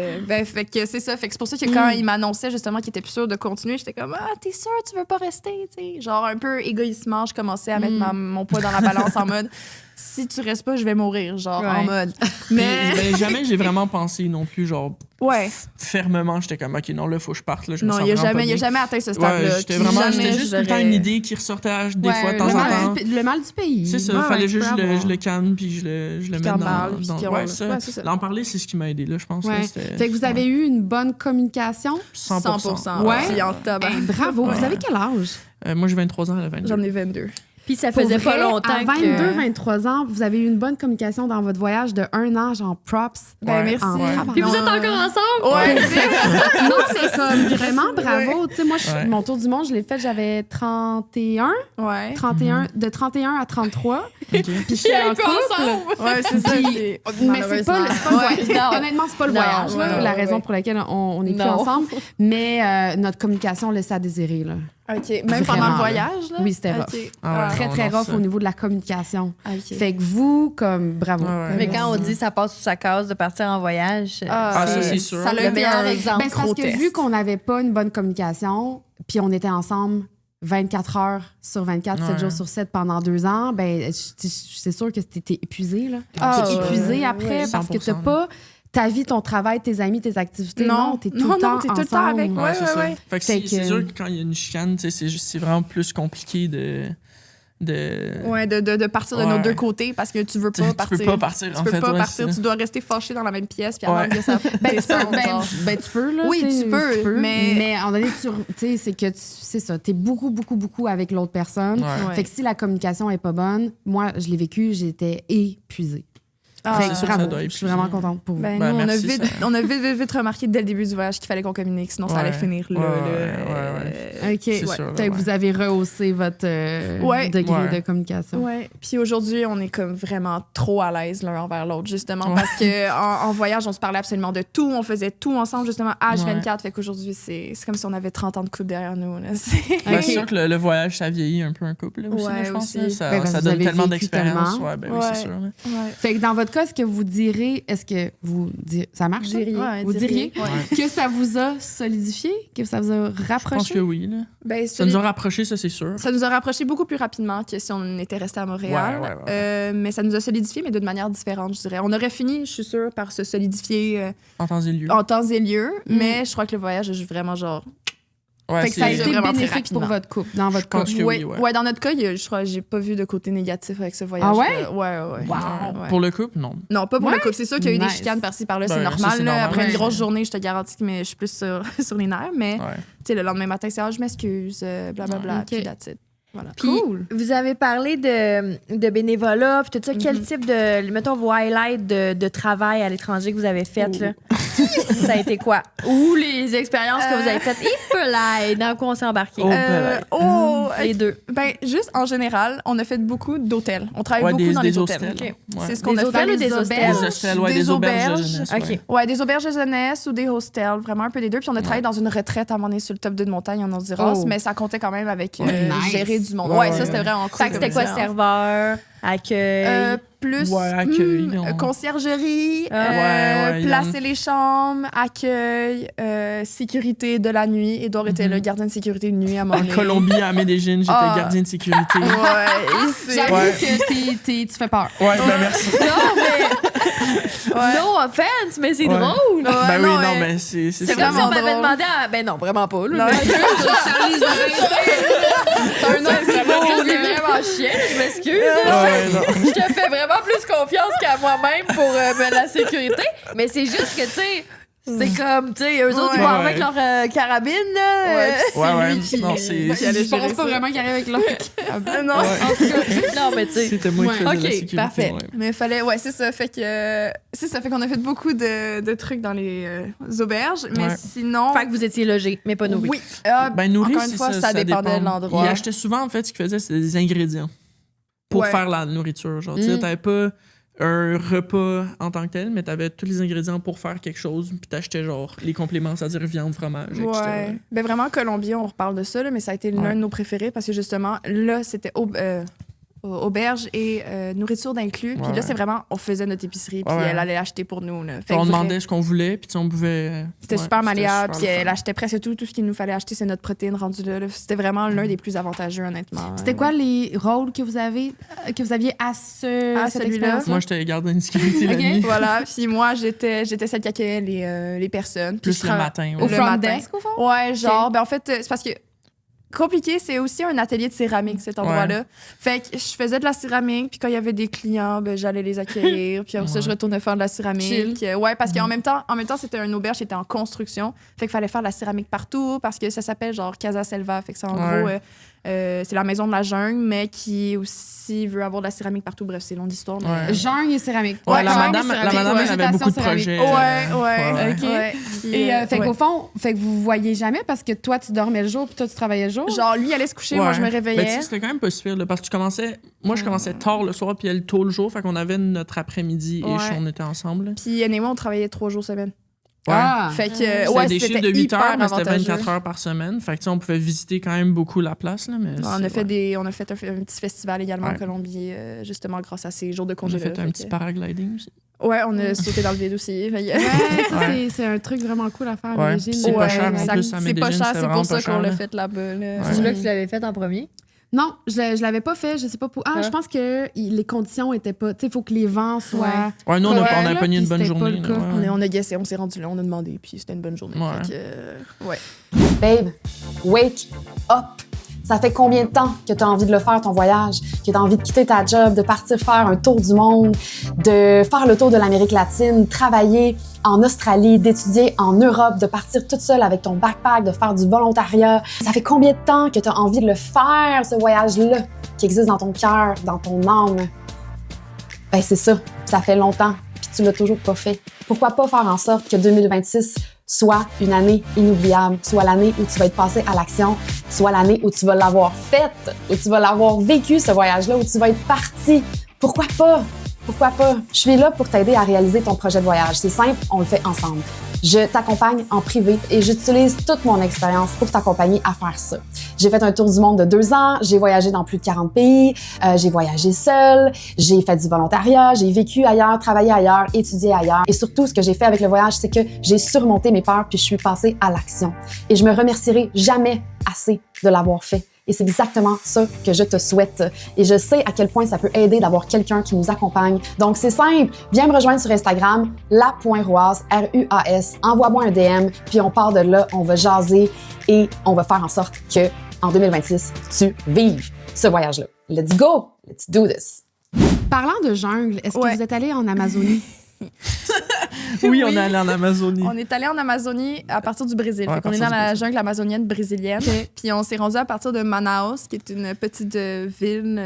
fait que c'est ça. Fait que c'est pour ça que quand il m'annonçait justement qu'il était plus sûr de continuer, j'étais comme, ah, t'es sûr, tu veux pas rester, tu sais. Genre, un peu égoïstement, je commençais à mettre mon poids dans la balance en mode, si tu restes pas, je vais mourir, genre, en Ouais. mode. Puis, Mais, ben, jamais j'ai vraiment pensé non plus, genre, ouais. fermement, j'étais comme, OK, non, là, faut que je parte. Là, je me Non, sens il a vraiment pas jamais bien. atteint ce stade-là. Ouais, j'étais Puis vraiment, jamais c'était juste tout le temps j'aurais- une idée qui ressortait des fois de temps le, en mal temps. le mal du pays. C'est ça, Ouais, fallait ouais, juste tu peux avoir. je le calme puis je le mette t'en dans... parles, puis qu'on- ouais, ça. ouais, c'est ça. D'en parler, c'est ce qui m'a aidé, là, je pense. Ouais. Là, c'était- Fait que vous avez eu une bonne communication. 100%. Ouais. Puis en tabac. Hey, bravo. Vous avez quel âge? Moi, j'ai 23 ans à la 22. J'en ai 22. Puis ça Pour faisait vrai, pas longtemps à 22-23 ans, vous avez eu une bonne communication dans votre voyage de 1 an, genre props. Ben, Ouais. merci. En tabarnak. Puis vous êtes encore ensemble? Ouais. Non, c'est comme vraiment bravo. Tu sais, moi, Ouais. mon tour du monde, je l'ai fait, j'avais 31, Ouais. 31, de 31 à 33. OK. Puis je suis en couple. Ouais, c'est ça. Puis- Puis- Mais c'est pas, le voyage. Non. Honnêtement, c'est pas le Non, voyage, là, ouais, la ouais, raison ouais. pour laquelle on est plus Non. ensemble. Mais notre communication laissait à désirer. Là. OK. Même pendant Vraiment, le là. voyage, là? Oui, c'était rough. OK. Ah ouais, Très, non, très non, rough ça. au niveau de la communication. Ah, OK. Fait que vous, comme, bravo. Ouais, ouais. Mais quand on dit ça passe sous sa case de partir en voyage, Ah, ça, c'est sûr. Ça l'a Le été meilleur un exemple. Ben, c'est parce gros que test. vu qu'on n'avait pas une bonne communication, puis on était ensemble 24 heures sur 24, 7 Ouais. jours sur 7 pendant 2 ans, ben, c'est sûr que t'es épuisé, là. Ah, T'es ouais. épuisé après Ouais, parce que 100%. t'as pas ta vie, ton travail, tes amis, tes activités. Non, t'es tout Non, le temps t'es tout le temps avec. ensemble. Ouais, c'est ça. ouais. Fait que Fait c'est que- sûr que quand il y a une chicane, tu sais, c'est vraiment plus compliqué de... Ouais, de partir de nos Ouais. deux côtés parce que tu veux Tu pas peux partir. pas partir, Tu en peux fait. pas ouais, partir, c'est tu dois rester fâché dans la même pièce puis Ouais. attendre que ça Ben, descende, genre. tu peux, là. Oui, tu sais, tu peux, mais- Mais à un moment donné, tu sais, c'est que c'est ça. T'es beaucoup, beaucoup, beaucoup avec l'autre personne. Ouais. Ouais. Fait que si la communication est pas bonne, moi, je l'ai vécu, j'étais épuisée. Ah, Fait c'est que sûr que ça bravo, doit je suis épuiser. vraiment contente pour vous. Ben, Ben, nous, merci, on a vite remarqué dès le début du voyage qu'il fallait qu'on communique, sinon ça allait Ouais. finir là. Ouais, là. ouais, OK. C'est sûr, Fait que ouais. vous avez rehaussé votre Ouais. degré Ouais. de communication. Ouais. Puis aujourd'hui, on est comme vraiment trop à l'aise l'un envers l'autre, justement, Ouais. parce que en voyage, on se parlait absolument de tout, on faisait tout ensemble, justement, H24. Fait qu'aujourd'hui, c'est comme si on avait 30 ans de couple derrière nous. Là. Ben, Ok. c'est sûr que le voyage, ça vieillit un peu un couple, là, aussi, Ouais, là, je pense. aussi. Là. Ça, Ben, parce ça que vous donne avez tellement vécu d'expérience. tellement. Ouais, ben oui, Ouais. c'est sûr. Là. Ouais. Fait que dans votre cas, est-ce que vous direz, est-ce que vous direz, ça marche? ça? Ouais, Vous diriez Ouais. que ça vous a solidifié, que ça vous a Je pense rapproché? que oui. Là. Ben, Ça nous a rapprochés, ça, c'est sûr. Ça nous a rapprochés beaucoup plus rapidement que si on était resté à Montréal. Ouais. Mais ça nous a solidifié, mais d'une manière différente, je dirais. On aurait fini, je suis sûre, par se solidifier En temps et lieu. en temps et lieu, mais je crois que le voyage a vraiment genre. Ouais, Fait que ça a c'est- été vraiment très bénéfique pour rapidement. votre couple, dans votre Je pense couple. que Ouais, oui, ouais, dans notre cas, je crois que j'ai pas vu de côté négatif avec ce voyage. Ah ouais? Ouais. Wow. Ouais. Pour le couple, non. Non, pas pour Ouais? le couple. C'est sûr qu'il y a eu des Nice. chicanes par-ci par-là, Ben, c'est ça, normal. c'est là. normal, Après une ouais. grosse journée, je te garantis que je suis plus sur les nerfs, mais Ouais. tu sais, le lendemain matin, c'est je m'excuse, blablabla, Ok. puis that's it. Voilà. Puis, vous avez parlé de bénévolat, puis tout ça. Quel type de, mettons, vos highlights de travail à l'étranger que vous avez fait, là? Ça a été quoi? Ou les expériences que vous avez faites? Dans quoi on s'est embarqué? Les deux. Ben, juste en général, on a fait beaucoup d'hôtels. On travaille beaucoup dans les hôtels. Okay. Ouais. C'est ce qu'on a fait. hôtels ou des hostels? Des hostels, ouais, des auberges de jeunesse. OK. Ouais, des auberges de jeunesse ou des hostels, vraiment un peu des deux. Puis on a travaillé dans une retraite à un moment donné sur le top d'une montagne en Honduras, mais ça comptait quand même avec gérer du monde. Ouais, ça, c'était vraiment cool. Fait que c'était quoi, serveur, accueil? Plus accueil, conciergerie, ouais, placer les chambres, accueil, sécurité de la nuit. Édouard était le gardien de sécurité de nuit à mon En Colombie, à Medellín, j'étais gardien de sécurité. J'avoue que tu fais peur. Ouais, ben merci. Non, mais... No offense, mais c'est drôle. Ben oui, non, mais c'est C'est comme si on m'avait demandé à... Ben non, vraiment pas. Là. Non, C'est un autre niveau. C'est vraiment chiant, je m'excuse. Je te fais vraiment plus confiance qu'à moi-même pour la sécurité. Mais c'est juste que, tu sais... C'est comme, tu sais, eux autres, ils vont avec leur carabine, là. Ouais. C'est lui Non, qui allait Je pense gérer pas ça. vraiment qu'il arrive avec leur Non, Non, mais tu sais... C'était moi qui faisais la OK, sécurité. parfait. Ouais. Mais fallait, c'est ça. Fait que ça fait qu'on a fait beaucoup de trucs dans les auberges, mais sinon. Fait que vous étiez logés, mais pas nourris. Oui. Ben nourri, encore une fois, ça dépendait de l'endroit. Ils achetaient souvent, en fait, ce qu'ils faisaient, c'était des ingrédients pour faire la nourriture. Genre, tu sais, t'avais pas un repas en tant que tel, mais t'avais tous les ingrédients pour faire quelque chose, puis t'achetais genre les compléments, c'est-à-dire viande, fromage, etc. Ouais. Ben vraiment, Colombie, on reparle de ça, là, mais ça a été l'un de nos préférés parce que justement, là, c'était auberge et nourriture d'inclus. Puis là, c'est vraiment, on faisait notre épicerie, puis elle allait acheter pour nous. Là. Fait on que demandait ce qu'on voulait, puis on pouvait... C'était super malléable, puis elle achetait presque tout ce qu'il nous fallait acheter, c'est notre protéine rendue là. C'était vraiment l'un des plus avantageux, honnêtement. C'était quoi les rôles que vous aviez à cette celui-là? expérience? Moi, j'étais gardien de sécurité la nuit. Voilà, puis moi, j'étais celle qui accueillait les personnes. Plus le matin. Au Le front matin. desk, au fond? Ouais, genre, ben en fait, c'est parce que compliqué, c'est aussi un atelier de céramique, cet endroit-là. Fait que je faisais de la céramique, puis quand il y avait des clients, ben, j'allais les accueillir, puis après ça, je retournais faire de la céramique. Ouais, parce qu'en même temps, c'était un auberge qui était en construction. Fait qu'il fallait faire de la céramique partout, parce que ça s'appelle genre Casa Selva. Fait que c'est en gros, c'est la maison de la jungle, mais qui aussi veut avoir de la céramique partout. Bref, c'est longue histoire. Mais... Jungle et céramique. Ouais, la jungle madame, et céramique. elle avait beaucoup de projets. Ouais. OK. Ouais. Et fait qu'au fond, fait que vous voyez jamais parce que toi, tu dormais le jour puis toi, tu travaillais le jour? Genre, lui, il allait se coucher, moi, je me réveillais. Mais c'était quand même pas super, là, parce que moi, je commençais tard le soir, puis elle tôt le jour, fait qu'on avait notre après-midi et on était ensemble. Là. Puis Yann et moi, on travaillait 3 jours semaine. Ouais. Fait que, c'était des chiffres de 8 heures, mais c'était avantageux. 24 heures par semaine. Fait que, on pouvait visiter quand même beaucoup la place. Là, mais on a fait un petit festival également en Colombie, justement, grâce à ces jours de congé. On a fait un petit paragliding aussi. Ouais, on a sauté dans le vide aussi. C'est un truc vraiment cool à faire. Ouais, c'est pas cher en plus à Medellín. C'est pas cher, c'est pour ça qu'on l'a fait là-bas. C'est là que tu l'avais fait en premier? Non, je l'avais pas fait, je sais pas pour. Je pense que les conditions étaient pas. Tu sais, il faut que les vents soient. Ouais, nous, on a pogné une bonne journée. On a guessé, on s'est rendu là, on a demandé, puis c'était une bonne journée. Babe, wake up! Ça fait combien de temps que tu as envie de le faire, ton voyage? Que tu as envie de quitter ta job, de partir faire un tour du monde, de faire le tour de l'Amérique latine, travailler en Australie, d'étudier en Europe, de partir toute seule avec ton backpack, de faire du volontariat. Ça fait combien de temps que tu as envie de le faire, ce voyage-là, qui existe dans ton cœur, dans ton âme? Ben c'est ça, ça fait longtemps, puis tu l'as toujours pas fait. Pourquoi pas faire en sorte que 2026 soit une année inoubliable, soit l'année où tu vas être passé à l'action, soit l'année où tu vas l'avoir faite, où tu vas l'avoir vécu, ce voyage-là, où tu vas être parti. Pourquoi pas? Pourquoi pas? Je suis là pour t'aider à réaliser ton projet de voyage. C'est simple, on le fait ensemble. Je t'accompagne en privé et j'utilise toute mon expérience pour t'accompagner à faire ça. J'ai fait un tour du monde de 2 ans, j'ai voyagé dans plus de 40 pays, j'ai voyagé seule, j'ai fait du volontariat, j'ai vécu ailleurs, travaillé ailleurs, étudié ailleurs. Et surtout, ce que j'ai fait avec le voyage, c'est que j'ai surmonté mes peurs puis je suis passée à l'action. Et je me remercierai jamais assez de l'avoir fait. Et c'est exactement ça que je te souhaite. Et je sais à quel point ça peut aider d'avoir quelqu'un qui nous accompagne. Donc, c'est simple. Viens me rejoindre sur Instagram, la.roise, R-U-A-S. Envoie-moi un DM, puis on part de là, on va jaser et on va faire en sorte que, en 2026, tu vives ce voyage-là. Let's go! Let's do this! Parlant de jungle, est-ce que vous êtes allé en Amazonie? Oui, on est allé en Amazonie. On est allé en Amazonie à partir du Brésil. Ouais, Fait qu'on est à dans partir la du jungle amazonienne brésilienne. Puis on s'est rendu à partir de Manaus, qui est une petite ville,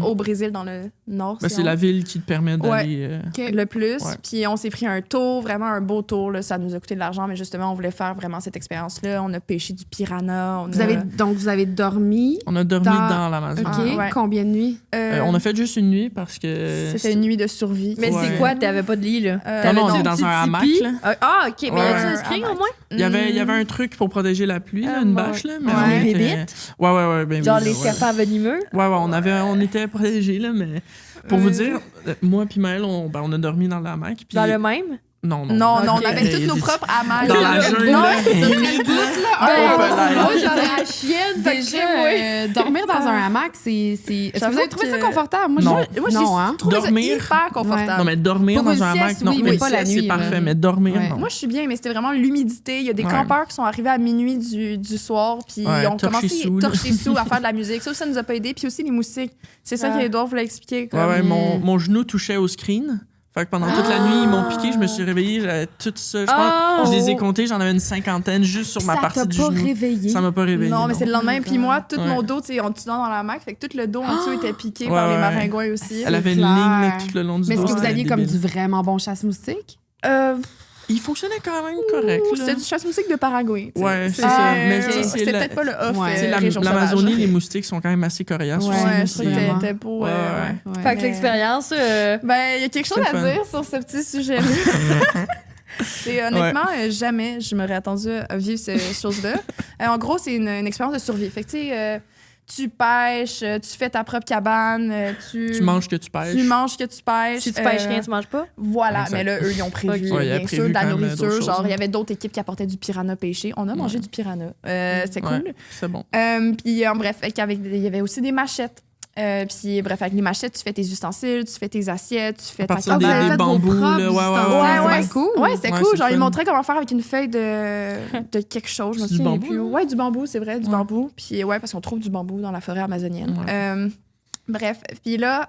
au Brésil, dans le nord. Ben, si c'est on- la ville qui te permet d'aller... le plus. Ouais. Puis on s'est pris un tour, vraiment un beau tour. Là. Ça nous a coûté de l'argent, mais justement, on voulait faire vraiment cette expérience-là. On a pêché du piranha. Vous avez dormi. On a dormi dans l'Amazon. OK. Ah, ouais. Combien de nuits? On a fait juste une nuit parce que... C'était une nuit de survie. Mais Ouais. c'est quoi? T'avais pas de lit, là? Non, on ton est dans petit un hamac, tipi? là. Ah, OK. Mais Ouais. y a-tu un Un screen, hamac. au moins? Il y avait un truc pour protéger la pluie, là, Ah, une bon. bâche, là. Mais Ouais. on Les était- bébites? Ouais, ben Genre oui, les là, serpents venimeux? Ouais, on était protégés, là, mais... Pour vous dire, moi puis Maëlle, on a dormi dans le hamac. Puis... Dans le même? Non. Non, on Ok. avait tous nos propres hamacs. Dans la jungle, Non, là, ça serait humide, là. Moi, Moi, j'aurais la chienne, déjà dormir dans un hamac, c'est. Est-ce que vous avez trouvé ça confortable? Moi, Non. Moi, j'ai Non, hein? trouvé Dormir. ça hyper confortable. Non, mais dormir Pour dans une un hamac, sieste, non. oui, mais mais pas la sieste, nuit, c'est là. parfait, mais dormir, Ouais. non. Moi, je suis bien, mais c'était vraiment l'humidité. Il y a des Ouais. campeurs qui sont arrivés à minuit du soir, puis Ouais, ont commencé torchés-sous, là. torchés-sous à faire de la musique. Ça nous a pas aidé. Puis aussi les moustiques. C'est ça Ah. qu'Edouard voulait expliquer. Ouais, ouais, comme- mon genou touchait au screen. Fait que pendant toute la nuit, ils m'ont piqué, je me suis réveillée, j'avais tout ça. Je pense, je les ai comptés, j'en avais une cinquantaine juste sur ma partie du Ça t'a genou. pas réveillé. Ça m'a pas réveillé. Non, mais c'est le lendemain. Puis moi, tout Ouais. mon dos, tu sais, on tue dans la hamac. Fait que tout le dos en dessous était piqué Ouais, par les ouais. maringouins aussi. Elle avait une clair. ligne là, tout le long du Mais dos. est-ce que vous c'était aviez comme débile. du vraiment bon chasse-moustique? Il fonctionnait quand même correct. là. C'était du chasse-moustique de Paraguay. tu sais. Ouais, c'est Ah, ça. Mais tu sais, c'est c'était la- peut-être pas le off. Ouais. Tu sais, région l'Amazonie, sauvage. les moustiques sont quand même assez coriaces Ouais, aussi. Ouais, là, je trouvais c'est- que c'était beau. Ouais, Ouais. Fait que Mais- l'expérience, Ben, il y a quelque chose C'est à le fun. dire sur ce petit sujet-là. C'est honnêtement, jamais je m'aurais attendu à vivre ces choses-là. En gros, c'est une expérience de survie. Fait que tu sais, tu pêches, tu fais ta propre cabane, Tu manges que tu pêches. tu manges que tu pêches. si tu pêches rien, tu manges pas? Voilà, Exact. mais là, eux, ils ont prévu, Ok. Ouais, il y a bien prévu sûr, de la quand même nourriture. d'autres Genre, choses. il y avait d'autres équipes qui apportaient du piranha pêché. On a mangé du piranha. C'était Ouais, cool. c'est bon. Puis, bref, il y avait aussi des machettes. Puis, bref, avec les machettes, tu fais tes ustensiles, tu fais tes assiettes, tu fais À ta partir vous avez des fait vos bambous, propres là, ustensiles. Ouais, C'est ouais. bien cool. Ouais, c'était Ouais, cool. c'est Genre, le ils fun. montraient comment faire avec une feuille de quelque chose. Je me C'est du souviens bambou, plus. là? Ouais, du bambou, c'est vrai, du Ouais. bambou. Puis, ouais, parce qu'on trouve du bambou dans la forêt amazonienne. Ouais. Bref, puis là,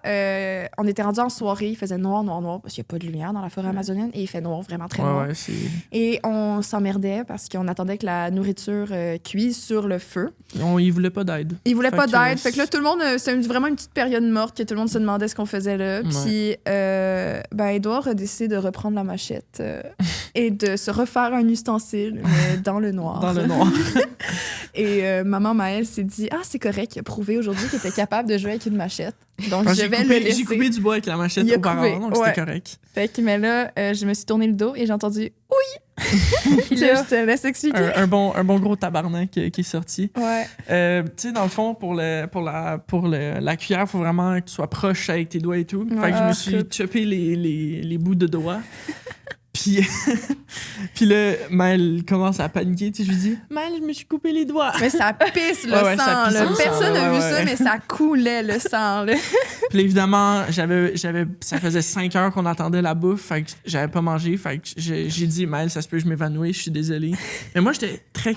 on était rendu en soirée, il faisait noir, parce qu'il n'y a pas de lumière dans la forêt amazonienne, et il fait noir, vraiment très noir. Ouais, c'est... Et on s'emmerdait parce qu'on attendait que la nourriture cuise sur le feu. Ils voulaient pas d'aide. Ils voulaient Fait pas que, d'aide. Fait que là, tout le monde, c'était vraiment une petite période morte que tout le monde se demandait ce qu'on faisait là. Puis, ben, Edouard a décidé de reprendre la machette et de se refaire un ustensile, mais dans le noir. Dans le noir. Et maman Maëlle s'est dit, ah, c'est correct, il a prouvé aujourd'hui qu'il était capable de jouer avec une machette. Donc, Moi, je j'ai vais le coupé, laisser. j'ai coupé du bois avec la machette Il a auparavant, coupé, donc ouais. c'était correct. Fait que, mais là, je me suis tourné le dos et j'ai entendu oui. Puis là, je te laisse expliquer. Un bon gros tabarnak qui est sorti. Ouais. Tu sais, dans le fond, pour la cuillère, il faut vraiment que tu sois proche avec tes doigts et tout. Fait que je me suis chopé les bouts de doigts. Puis, puis là, Maëlle commence à paniquer. Tu sais, je lui dis, Maëlle, je me suis coupé les doigts. Mais ça pisse le Ouais, sang. ça pisse là. le sang, Personne n'a ouais, vu ouais. ça, mais ça coulait le sang. Là. Puis là, évidemment, ça faisait 5 heures qu'on attendait la bouffe. Fait que j'avais pas mangé. Fait que j'ai dit, Maëlle, ça se peut que je m'évanouisse, je suis désolée. Mais moi, je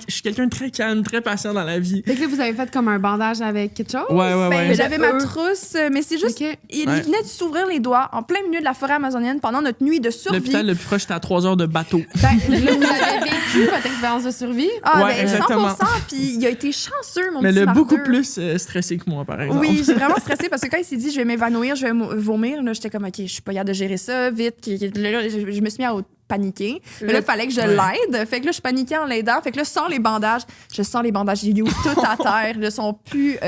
suis quelqu'un de très calme, très patient dans la vie. Fait que là, vous avez fait comme un bandage avec quelque chose? Ouais. Ben, j'avais ma trousse, mais c'est juste. OK. Il Ouais. venait de s'ouvrir les doigts en plein milieu de la forêt amazonienne pendant notre nuit de survie. L'hôpital le plus proche, c'était à 3 heures de bateau. Ben, là, vous avez vécu votre expérience de survie? Ah, Ouais, ben, exactement. 100%. Puis il a été chanceux, mon Mais petit le martyr. beaucoup plus stressé que moi, par exemple. Oui, j'ai vraiment stressé parce que quand il s'est dit je vais m'évanouir, je vais vomir, là, j'étais comme OK, je suis pas capable de gérer ça vite. Là, je me suis mis à paniquer. Mais là, il fallait que je l'aide. Fait que là, je paniquais en l'aidant. Fait que là, sans les bandages, je sens les bandages. Ils ouvrent tout à terre. Ils sont plus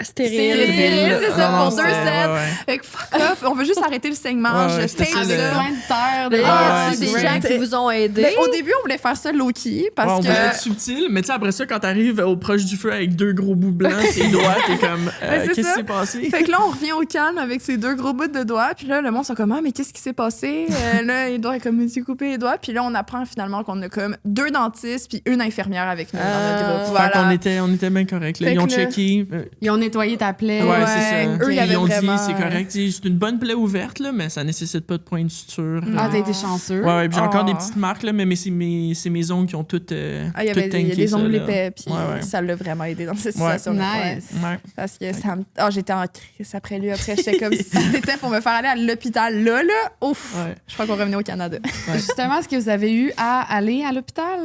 stériles, c'est ça, Non, pour 2 c'était- sets. ouais. Fait que fuck off, on veut juste arrêter le saignement. Ouais, je c'était tape ça, ça. le- Plein de terre. Mais de- là, ouais, des c'est gens vrai. qui vous ont aidé. Ben, au début, on voulait faire ça low-key parce Ouais, on voulait être que. subtil, mais tu sais, après ça, quand t'arrives au proche du feu avec 2 gros bouts blancs, tes doigts, t'es comme, c'est qu'est-ce qui ça. s'est passé? Fait que là, on revient au calme avec ces 2 gros bouts de doigts. Puis là, le monde sont comme, ah, mais qu'est-ce qui s'est passé? Là, Edouard est comme, c'est coupé les doigts. Puis là, on apprend finalement qu'on a comme 2 dentistes puis une infirmière avec nous dans notre groupe. Fait Voilà. qu'on était bien corrects. Là. Fait Ils ont que là- checké. Ils ont nettoyé ta plaie. Ouais, c'est ça. Eux, ils avaient Ils ont vraiment, dit, c'est correct. C'est une bonne plaie ouverte, là, mais ça nécessite pas de point de suture. Ah, t'as été chanceux. Ouais, puis j'ai encore des Oh. petites marques, là, mais c'est mes ongles qui ont toutes Ah, il y tout avait tanké, des ça, ongles là. épais, puis Ouais. ça l'a vraiment aidé dans cette Ouais. situation-là. Nice. Ouais. Parce que ça me... j'étais en crise après lui. Après, j'étais comme, si c'était pour me faire aller à l'hôpital là, ouf! Ouais. Je crois qu'on revenait au Canada. Justement, est-ce que vous avez eu à aller à l'hôpital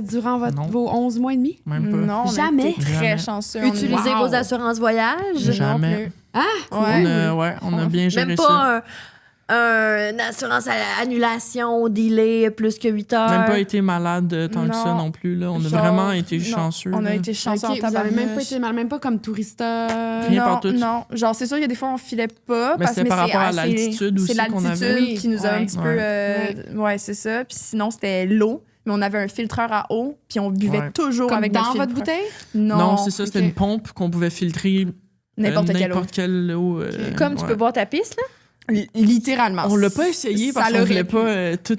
durant Non. vos 11 mois et demi? Même pas. Non, on a Jamais. été très Jamais. chanceux. Utiliser Wow. vos assurances voyage. Jamais. On a bien géré Même ça. pas une assurance à annulation, delay plus que 8 heures. Même pas été malade tant que ça Non. non plus. Là. On a Genre, vraiment été non, chanceux. On a là. été chanceux Ok, en vous avez tabarnouche. même pas été mal, même pas comme tourista. Rien non, partout. non. Genre, c'est sûr, il y a des fois, on filait pas. Mais c'était par c'est rapport à assez- l'altitude aussi C'est qu'on l'altitude avait. Oui, qui nous a un ouais. petit peu... ouais, c'est ça. Puis sinon, c'était l'eau. Mais on avait un filtreur à eau, puis on buvait Ouais. toujours Comme avec dans notre votre filtreur. bouteille? Non, c'est ça. C'était ok. une pompe qu'on pouvait filtrer N'importe quelle eau. n'importe quelle eau. Comme tu ouais. peux boire ta pisse, là. Littéralement. On l'a pas essayé parce Ça qu'on l'aurait voulait pu. pas tout.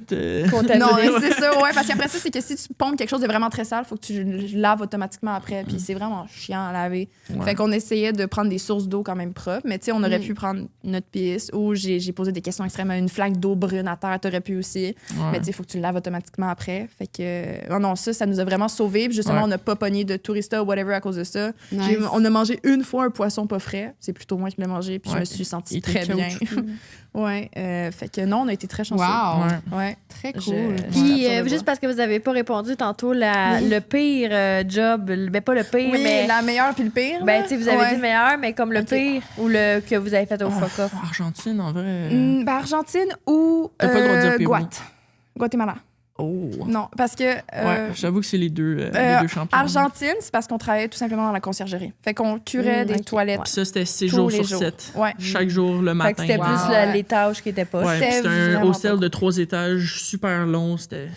Non, mais c'est ça, ouais, parce qu'après ça, c'est que si tu pompes quelque chose de vraiment très sale, faut que tu laves automatiquement après, puis c'est vraiment chiant à laver. Ouais. Fait qu'on essayait de prendre des sources d'eau quand même propres, mais tu sais, on aurait pu prendre notre pisse, ou j'ai posé des questions extrêmement, une flaque d'eau brune à terre, t'aurais pu aussi, Ouais. mais tu sais, faut que tu le laves automatiquement après. Fait que, non, ça nous a vraiment sauvés, puis justement, Ouais. on n'a pas pogné de tourista ou whatever à cause de ça. Nice. On a mangé une fois un poisson pas frais, c'est plutôt moi qui l'ai mangé, puis je Ouais. me suis sentie Il était très bien. caoutchouc. Ouais, fait que non, on a été très chanceux. Wow. Ouais. Ouais. Très Je- cool. Puis, Ouais, sur le juste bois. parce que vous avez pas répondu tantôt, le pire job, ben pas le pire, Oui, mais. la meilleure puis le pire. Ben, là. tu sais, vous avez Ouais. dit le meilleur, mais comme le Ok. pire ou le que vous avez fait au Ah, fuck-off. Argentine, en vrai. Argentine ou T'as pas le droit de dire Pérou. Guatemala. Oh. Non, parce que Ouais, j'avoue que c'est les deux champions. Argentine, c'est parce qu'on travaillait tout simplement dans la conciergerie. Fait qu'on curait des ok. toilettes. Puis ça, c'était 6 Tous jours les sur jours. 7. Ouais. Chaque jour, le Fait matin. que c'était Wow. plus les tâches qui étaient pas. Ouais, puis C'était c'était un vraiment hostel pas de 3 étages, super long. C'était.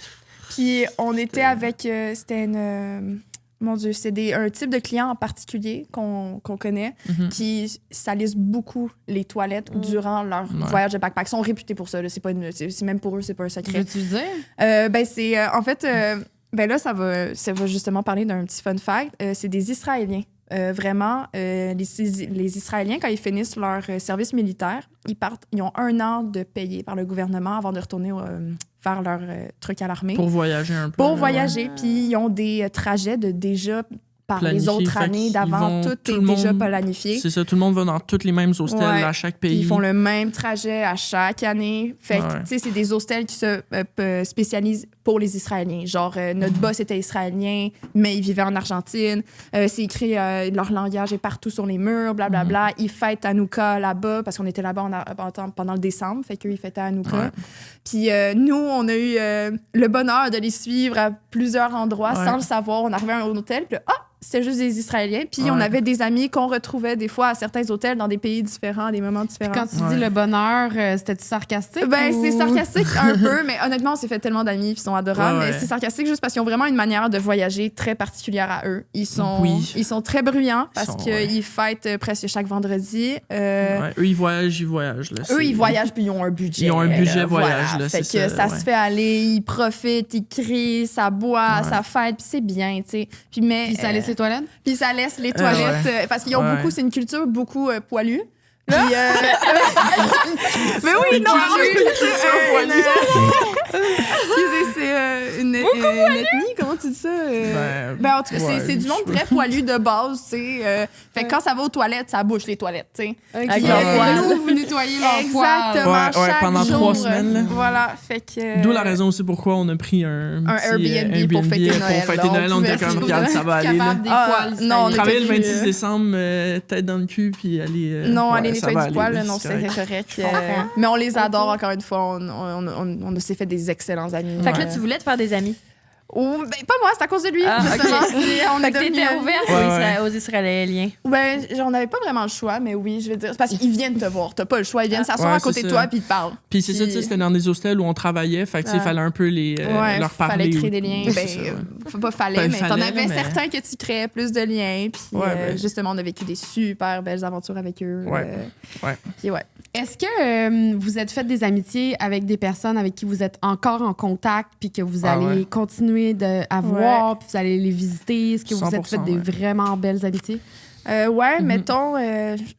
Puis on était avec... c'était une... mon Dieu, c'est un type de client en particulier qu'on connaît Mhm. qui salissent beaucoup les toilettes durant leur Ouais. voyage de backpack. Ils sont réputés pour ça. Là. C'est même pour eux, c'est pas un secret. Veux-tu le dire? Ben c'est en fait ben là ça va justement parler d'un petit fun fact. C'est des Israéliens. Vraiment, les Israéliens, quand ils finissent leur service militaire, ils ont 1 an de payé par le gouvernement avant de retourner faire leur truc à l'armée. Pour voyager un peu. Pour là, voyager. Puis ils ont des trajets de déjà par les Planifié. autres Fait années qu'ils d'avant. vont- Tout tout est le déjà monde- planifié. C'est ça, tout le monde va dans tous les mêmes hostels Ouais. à chaque Puis pays. ils font le même trajet à chaque année. Fait que, Ouais. tu sais, c'est des hostels qui se spécialisent pour les Israéliens. Genre, notre boss était israélien, mais il vivait en Argentine. C'est écrit, leur langage est partout sur les murs, blablabla. Ils fêtent Hanouka là-bas, parce qu'on était là-bas pendant le décembre. Fait qu'eux, ils fêtaient Hanouka. Ouais. Puis nous, on a eu le bonheur de les suivre à plusieurs endroits Ouais. sans le savoir. On arrivait à un hôtel, puis là, c'était juste des Israéliens. Puis Ouais. on avait des amis qu'on retrouvait des fois à certains hôtels dans des pays différents, à des moments différents. Quand tu Ouais. dis le bonheur, c'était-tu sarcastique? Ben, ou- c'est sarcastique un peu, mais honnêtement, on s'est fait tellement d'amis, puis ils sont adorables. Ouais, ouais. Mais c'est sarcastique juste parce qu'ils ont vraiment une manière de voyager très particulière à eux. Ils sont très bruyants parce sont, qu'ils ouais. fêtent presque chaque vendredi. Ouais, eux, ils voyagent. Là, Eux, c'est- ils voyagent puis ils ont un budget. Ils ont un budget là, voyage, voilà. là, Fait c'est que ça, ça ouais. se fait aller, ils profitent, ils crient, ça boit, Ouais. ça fête, puis c'est bien, tu sais. Puis mais Puis ça laisse les toilettes? puis ça laisse les toilettes ouais. parce qu'ils ont Ouais. beaucoup, c'est une culture beaucoup poilue. Puis, mais oui, non, Une culture poilue. excusez, c'est une ethnie, comment tu dis ça? Ben, en tout cas, ouais, c'est du monde très poilu de base, tu sais. Fait que quand ça va aux toilettes, ça bouche les toilettes, tu sais. Ok. Puis, C'est nous, vous nettoyez leur poil. Exactement, Ouais, ouais, chaque pendant jour, 3 semaines, là. Voilà, fait que... D'où la raison aussi pourquoi on a pris un petit, Airbnb pour fêter Noël. Pour fêter Là, Noël, on était pouvait comme, se- regarde, ça va aller. Là. Capable des Ah, poils. non, c'est- on était Travailler le plus, 26 décembre, tête dans le cul, puis aller. Non, ouais, aller ça nettoyer va du aller, poil, là, non, c'est c'est correct. Mais on les adore, encore une fois. On s'est fait des excellents amis. Fait que là, tu voulais te faire des amis. Oh, ben, pas moi, c'est à cause de lui, Ah, justement. ok. On Fait est que t'étais devenus ouverte Ouais, aux Israéliens. Ben, on n'avait pas vraiment le choix, mais oui, je veux dire. C'est parce qu'ils viennent te voir. T'as pas le choix. Ils viennent s'asseoir Ouais, à côté c'est de ça. toi puis ils te parlent. Puis c'est ça, tu sais, c'était dans des hostels où on travaillait, fait que, tu sais, il fallait un peu leur parler. Fallait créer des liens. C'est Ben, ça, ouais. pas fallait, Ben, mais t'en fallait, avais mais- certains que tu créais plus de liens. Puis Ouais, ben- justement, on a vécu des super belles aventures avec eux. Ouais. Ouais. Puis ouais. Est-ce que vous êtes fait des amitiés avec des personnes avec qui vous êtes encore en contact puis que vous allez ouais. continuer à voir puis vous allez les visiter? Est-ce que vous êtes fait 100%, des ouais. vraiment belles amitiés? Ouais, mettons,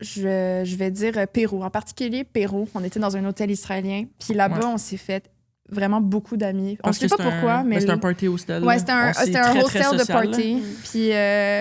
je vais dire Pérou. En particulier, Pérou. On était dans un hôtel israélien. Puis là-bas, Ouais. on s'est fait vraiment beaucoup d'amis. On Parce sait que pas pourquoi, mais... c'était un party hostel. Ouais, c'était un, On s'est c'était un très, hostel très de social, là. party. Puis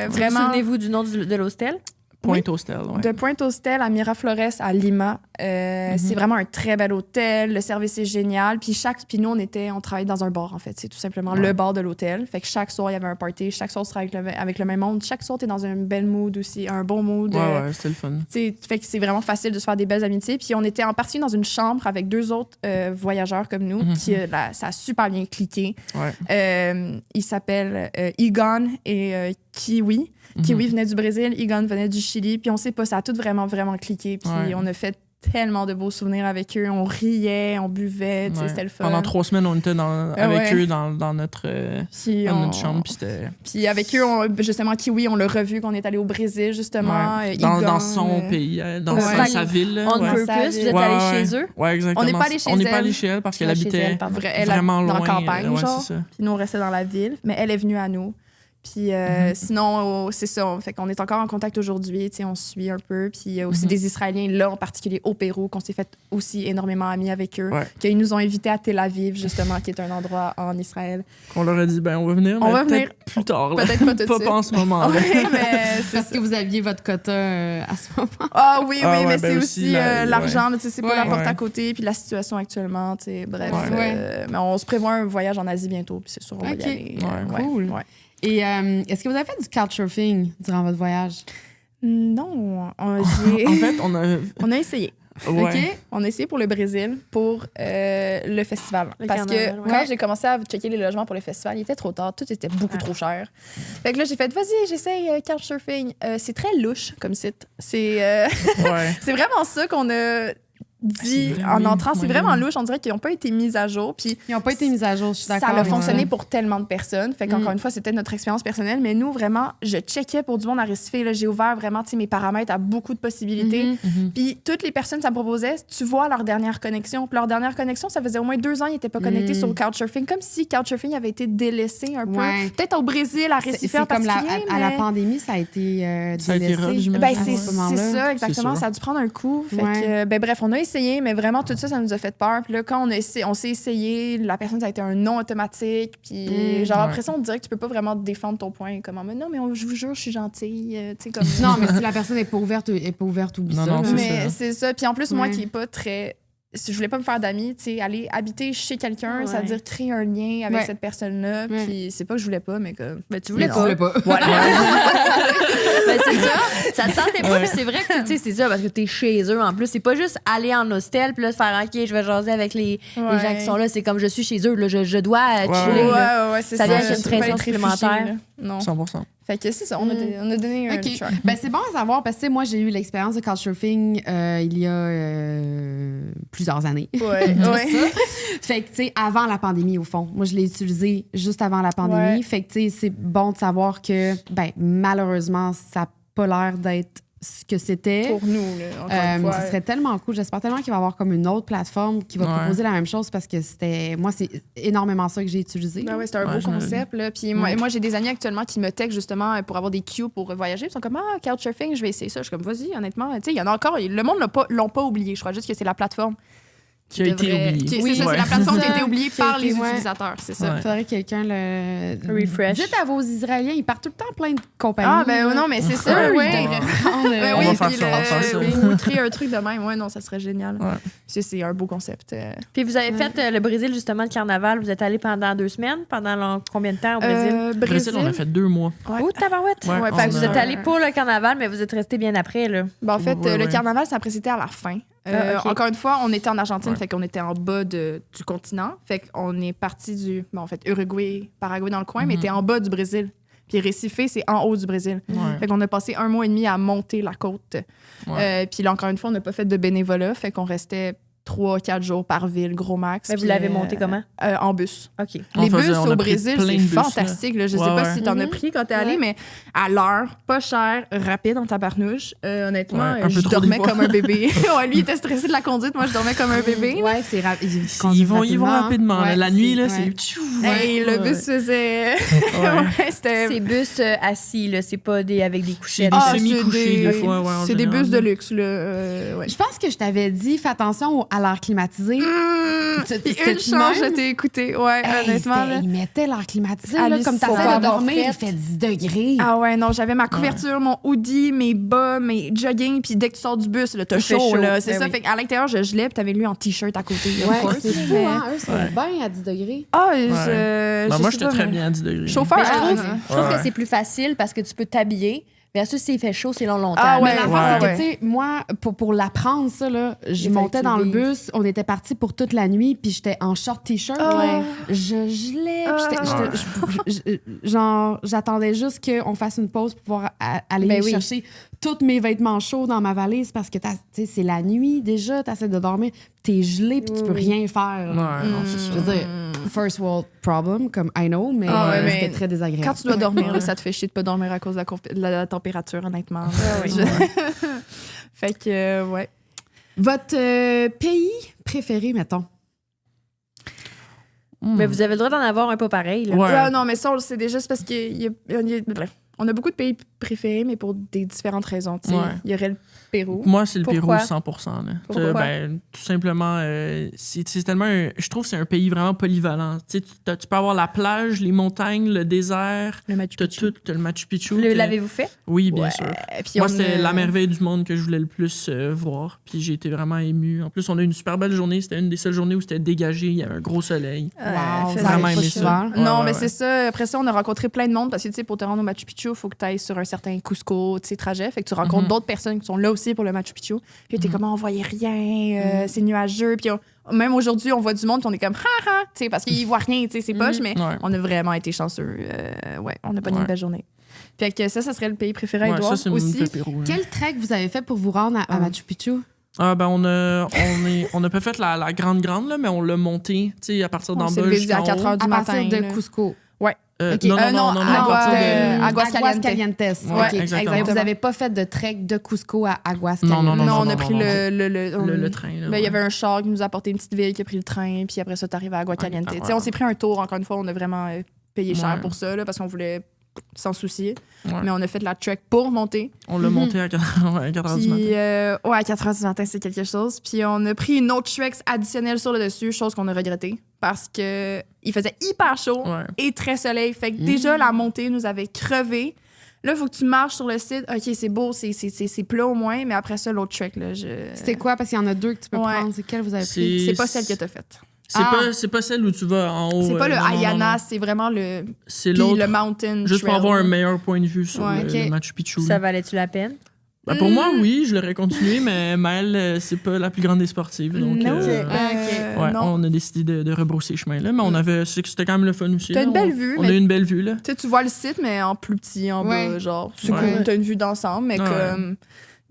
Vous vraiment... souvenez-vous du nom de l'hostel? Point hostel, ouais. De Point Hostel à Miraflores à Lima. C'est vraiment un très bel hôtel. Le service est génial. Puis nous, on travaillait dans un bar, en fait. C'est tout simplement le bar de l'hôtel. Fait que chaque soir, il y avait un party. Chaque soir, on se travaillait avec le même monde. Chaque soir, t'es dans un bel mood aussi, un bon mood. Ouais, c'était le fun. Fait que c'est vraiment facile de se faire des belles amitiés. Puis on était en partie dans une chambre avec 2 autres voyageurs comme nous. Qui, ça a super bien cliqué. Ouais. Ils s'appellent Egon et Kiwi. Kiwi venait du Brésil, Egon venait du Chili. Puis on sait pas, ça a tout vraiment, vraiment cliqué. Puis on a fait tellement de beaux souvenirs avec eux. On riait, on buvait, tu sais, c'était le fun. Pendant 3 semaines, on était avec eux dans notre chambre. Puis avec eux, justement, Kiwi, on l'a revu qu'on est allé au Brésil, justement. Dans son pays, dans sa ville. On Ouais. purpose, vous êtes allés chez eux? Ouais, exactement. On n'est pas allé chez On n'est elle. pas allé chez elle parce qu'elle habitait vraiment dans loin. la campagne, ouais, genre. c'est ça. Puis nous, on restait dans la ville. Mais elle est venue à nous. Puis sinon, c'est ça. Fait qu'on est encore en contact aujourd'hui. Tu sais, on se suit un peu. Puis il y a aussi des Israéliens, là, en particulier au Pérou, qu'on s'est fait aussi énormément amis avec eux. Ouais. Qu'ils nous ont invités à Tel Aviv, justement, qui est un endroit en Israël. On leur a dit, ben, on va venir, On mais va peut-être venir. plus tard. Là. Peut-être pas tout de suite. Pas en ce moment. Ouais, mais c'est Parce ça. que vous aviez votre quota à ce moment. Ah oui, Ah ouais, mais ben c'est aussi, aussi l'argent. Tu sais, c'est pas Ouais. la porte Ouais. à côté. Puis la situation actuellement, tu sais, bref. Ouais. Mais on se prévoit un voyage en Asie bientôt. Puis c'est sûr, on va y Ok. aller. Ouais, cool. Ouais. Et est-ce que vous avez fait du couchsurfing durant votre voyage? Non, En fait, on a... on a essayé. Ouais. OK? On a essayé pour le Brésil, pour le festival. Le Parce carnaval, que ouais. quand j'ai commencé à checker les logements pour le festival, il était trop tard. Tout était beaucoup trop cher. Fait que là, j'ai fait, vas-y, j'essaye Couchsurfing. C'est très louche comme site. C'est Ouais. c'est vraiment ça qu'on a dit C'est vrai, en oui. entrant. C'est Ouais. vraiment louche. On dirait qu'ils n'ont pas été mis à jour. Puis Ils n'ont pas été mis à jour, je suis d'accord. ça a avec fonctionné ça. pour tellement de personnes. Fait qu'encore une fois, c'était notre expérience personnelle. Mais nous, vraiment, je checkais pour du monde à Recife. Là, j'ai ouvert vraiment tu sais, mes paramètres à beaucoup de possibilités. Puis toutes les personnes, ça me proposait, tu vois leur dernière connexion. Puis leur dernière connexion, ça faisait au moins 2 ans, ils n'étaient pas connectés sur Couchsurfing. Comme si Couchsurfing avait été délaissé un peu. Ouais. Peut-être au Brésil, à C'est Recife en comme particulier. à la mais- pandémie, ça a été Ça a été délaissé. rough, j'imagine. Ben, à c'est ce moment-là. ça, exactement. sûr. Ça a dû prendre un coup. Fait Ouais. que, ben, bref, on a essayé, mais vraiment, tout ça, ça nous a fait peur. Puis là, quand on s'est essayé, la personne, ça a été un non automatique. Puis, genre, après ça, on dirait que tu peux pas vraiment défendre ton point. Comme, mais non, mais je vous jure, je suis gentille. Tu sais, comme. Non, mais si la personne n'est pas ouverte, oublie Non, ça. non, là. c'est mais ça. c'est ça. Puis en plus, moi Ouais. qui est pas très. Si je voulais pas me faire d'amis, tu sais, aller habiter chez quelqu'un, Ouais. ça veut dire créer un lien avec Ouais. cette personne-là. Ouais. Puis c'est pas que je voulais pas, mais comme. Mais tu voulais Tu pas. voulais pas. Voilà. Mais c'est ça, ça te tentait pas. Puis c'est vrai que tu sais, c'est ça, parce que t'es chez eux en plus. C'est pas juste aller en hostel, puis là, faire OK, je vais jaser avec les gens qui sont là. C'est comme je suis chez eux, là, je dois chiller. Ouais, là. ouais, c'est Ça ça. vient avec une Je peux pas pression être réfugiée, supplémentaire. là. Non. 100%. Fait que c'est ça, on a donné un OK. try. Ben, c'est bon à savoir parce que tu sais, moi, j'ai eu l'expérience de couchsurfing il y a plusieurs années. Ouais, ouais. Fait que, tu sais, avant la pandémie, au fond. Moi, je l'ai utilisé juste avant la pandémie. Ouais. Fait que, tu sais, c'est bon de savoir que, ben, malheureusement, ça n'a pas l'air d'être ce que c'était. Pour nous, là, encore une fois. Ce serait tellement cool. J'espère tellement qu'il va y avoir comme une autre plateforme qui va Ouais. proposer la même chose parce que moi, c'est énormément ça que j'ai utilisé. Ben ouais, c'est un Ouais, beau j'imagine. concept. Là. Puis moi, j'ai des amis actuellement qui me textent justement pour avoir des cues pour voyager. Ils sont comme, Couchsurfing, je vais essayer ça. Je suis comme, vas-y, honnêtement. Tu sais, il y en a encore. Le monde l'ont pas oublié. Je crois juste que c'est la plateforme Qui a été devrait- oublié. C'est ça, c'est la plateforme qui a été oubliée Qui a par été, les ouais. utilisateurs. C'est ça. Ouais. Il faudrait que quelqu'un le Refresh. Dites à vos Israéliens, ils partent tout le temps plein de compagnies. Ah, ben là. non, mais c'est ça, Eux, ouais. ils devraient prendre, Ben On oui, va faire puis ça, on va faire ça. ou créer un truc de même. Ouais, non, ça serait génial. Ouais. C'est un beau concept. Puis vous avez fait le Brésil, justement, le carnaval. Vous êtes allé pendant 2 semaines. Pendant combien de temps au Brésil? Brésil, on a fait 2 mois. Ouais. Oh, tabarouette! Ouais, Ouais, on fait que Vous a- êtes allé pour le carnaval, mais vous êtes resté bien après, là. Ben, en fait, Ouais, le ouais. carnaval, ça précédait à la fin. OK. Encore une fois, on était en Argentine, Ouais. fait qu'on était en bas du continent. Fait qu'on est parti en fait, Uruguay, Paraguay dans le coin, mais était en bas du Brésil. Puis Recife, c'est en haut du Brésil. Ouais. Fait qu'on a passé 1 mois et demi à monter la côte. Puis là, encore une fois, on n'a pas fait de bénévolat. Fait qu'on restait 3-4 jours par ville, gros max. Mais vous Puis, l'avez monté comment? En bus. OK. On Les faisait- bus on au a pris Brésil, plein c'est de bus, là. fantastique. Là. Je sais Ouais, pas ouais. si t'en as pris quand t'es allé, mais à l'heure, pas cher, rapide en tabarnouche. Honnêtement, Ouais, un peu je trop des dormais fois. comme un bébé. Ouais, lui, il était stressé de la conduite. Moi, je dormais comme un bébé. Ouais, c'est rapide. Ils vont rapidement. là. La nuit, là, ouais. c'est... tchou, Hey, le ouais. bus faisait... Ouais. ouais, c'était... C'est bus assis, là. C'est pas avec des couchettes. Ah, c'est semi-couché, des fois, ouais, en c'est des général. bus de luxe, là. Ouais. Je pense que je t'avais dit, fais attention à l'air climatisé. Puis C'était une chance, même? je t'ai écouté. Ouais, Hey, honnêtement. c'était- Là. il mettait l'air climatisé, Ah, là, lui, comme faut t'essaies pas de avoir dormir, il fret. fait 10 degrés. Ah ouais, non, j'avais ma couverture, mon hoodie, mes bas, mes jogging, puis dès que tu sors du bus, là, t'as Il fait chaud, chaud, là. C'est ben ça. oui. Fait qu'à l'intérieur, je gelais, puis t'avais lui en t-shirt à côté. of Ouais, course. c'est fou, Mais- hein? Eux, sont bien à 10 degrés. Ah, Ben, je moi, sais j'étais pas, très mais- bien à 10 degrés. Chauffeur, Mais je trouve, hein. je trouve Ouais. que c'est plus facile parce que tu peux t'habiller. Mais ensuite, s'il fait chaud, c'est longtemps. Ah ouais, Mais l'affaire, ouais, c'est ouais. que, tu sais, moi, pour l'apprendre, ça, là, je fallait montais que tu dans le le vives. bus, on était partis pour toute la nuit, puis j'étais en short t-shirt. Ah. là. Je gelais, puis genre, j'attendais juste qu'on fasse une pause pour pouvoir aller Ben oui. chercher tous mes vêtements chauds dans ma valise parce que, tu sais, c'est la nuit déjà, t'essaies de dormir, t'es gelé, puis tu peux rien faire. là. Ouais, non, c'est Je ça. veux dire, first world problem, comme I know, mais Ah ouais, c'était mais très désagréable. Quand tu dois dormir, là, ça te fait chier de pas dormir à cause de la température, honnêtement. oui. Fait que, ouais. Votre pays préféré, mettons? Mais vous avez le droit d'en avoir un pas pareil. Là. Ouais. Ouais, non, mais ça, on le sait déjà, c'est parce bref, on a beaucoup de pays préférés, mais pour des différentes raisons. Tu sais. Ouais. Il y aurait le Pérou. Moi, c'est le Pérou Pourquoi? 100%. Là. Pourquoi? Ben, tout simplement, c'est tellement je trouve que c'est un pays vraiment polyvalent. Tu sais, tu peux avoir la plage, les montagnes, le désert, Le Machu t'as Picchu. tout, t'as le Machu Picchu. L'avez-vous fait? Oui, bien Ouais. sûr. Puis Moi, on c'était a- la merveille du monde que je voulais le plus voir. Puis j'ai été vraiment ému. En plus, on a eu une super belle journée. C'était une des seules journées où c'était dégagé. Il y avait un gros soleil. Wow, fait ça vraiment arrive pas aimé souvent. ça. Non, Ouais, mais ouais. c'est ça. Après ça, on a rencontré plein de monde parce que, tu sais, pour te rendre au Machu Picchu, il faut que tu ailles sur un certain Cusco, tu sais, trajet. Fait que tu rencontres Mhm. d'autres personnes qui sont là aussi pour le Machu Picchu. Puis t'es comme, on voyait rien, c'est nuageux. Puis même aujourd'hui, on voit du monde, puis on est comme, ha ha, tu sais, parce qu'ils voient rien, tu sais, c'est poche, mais Ouais. on a vraiment été chanceux. Ouais, on a pas Ouais. une belle journée. Fait que ça serait le pays préféré à Ouais, Edouard ça, c'est aussi. le Pérou. hein. Quel trek vous avez fait pour vous rendre à Machu Picchu? Ah, ben, on a pas fait la grande, là, mais on l'a monté, tu sais, à partir On d'en s'est bas levé jusqu'en à 4 haut. heures du À matin. partir de là. Cusco. Ok. Non, non, à partir de... Aguascalientes. Ouais, Ok. exactement. Vous n'avez pas fait de trek de Cusco à Aguascalientes? Non, Non, on non, a pris non. le train. Là, Ben, il y ouais. avait un char qui nous a apporté une petite ville qui a pris le train, puis après ça, t'arrives à Aguascalientes. Ouais, Tu sais, on s'est pris un tour, encore une fois, on a vraiment payé cher Ouais. pour ça, là, parce qu'on voulait s'en soucier. Ouais. Mais on a fait la trek pour monter. On l'a monté à 4 heures du matin. Puis, ouais, à 4 heures du matin, c'est quelque chose. Puis on a pris une autre trek additionnelle sur le dessus, chose qu'on a regrettée, parce que il faisait hyper chaud Ouais. et très soleil. Fait que déjà, la montée nous avait crevé. Là, il faut que tu marches sur le site. OK, c'est beau, c'est plat au moins, mais après ça, l'autre trek, là, C'était quoi? Parce qu'il y en a deux que tu peux Ouais. prendre. C'est quelle vous avez pris? c'est pas celle que t'as faite. C'est pas celle où tu vas en haut. C'est pas le non, non, non, Ayana, non. c'est vraiment le, C'est puis l'autre. le Mountain Juste pour Trail. avoir un meilleur point de vue sur Ouais, le ok. Machu Picchu. Ça valait-tu la peine? Ben, pour moi, oui, je l'aurais continué, mais Maëlle, c'est pas la plus grande des sportives. Donc, Non, ouais, non. on a décidé de rebrousser chemin. Là, mais on avait, c'était quand même le fun aussi. T'as là. une belle On- vue, On mais- a eu une belle vue, là. Tu sais, tu vois le site, mais en plus petit, en Ouais. bas, genre. C'est Ouais. cool, t'as une vue d'ensemble, mais Ouais. comme...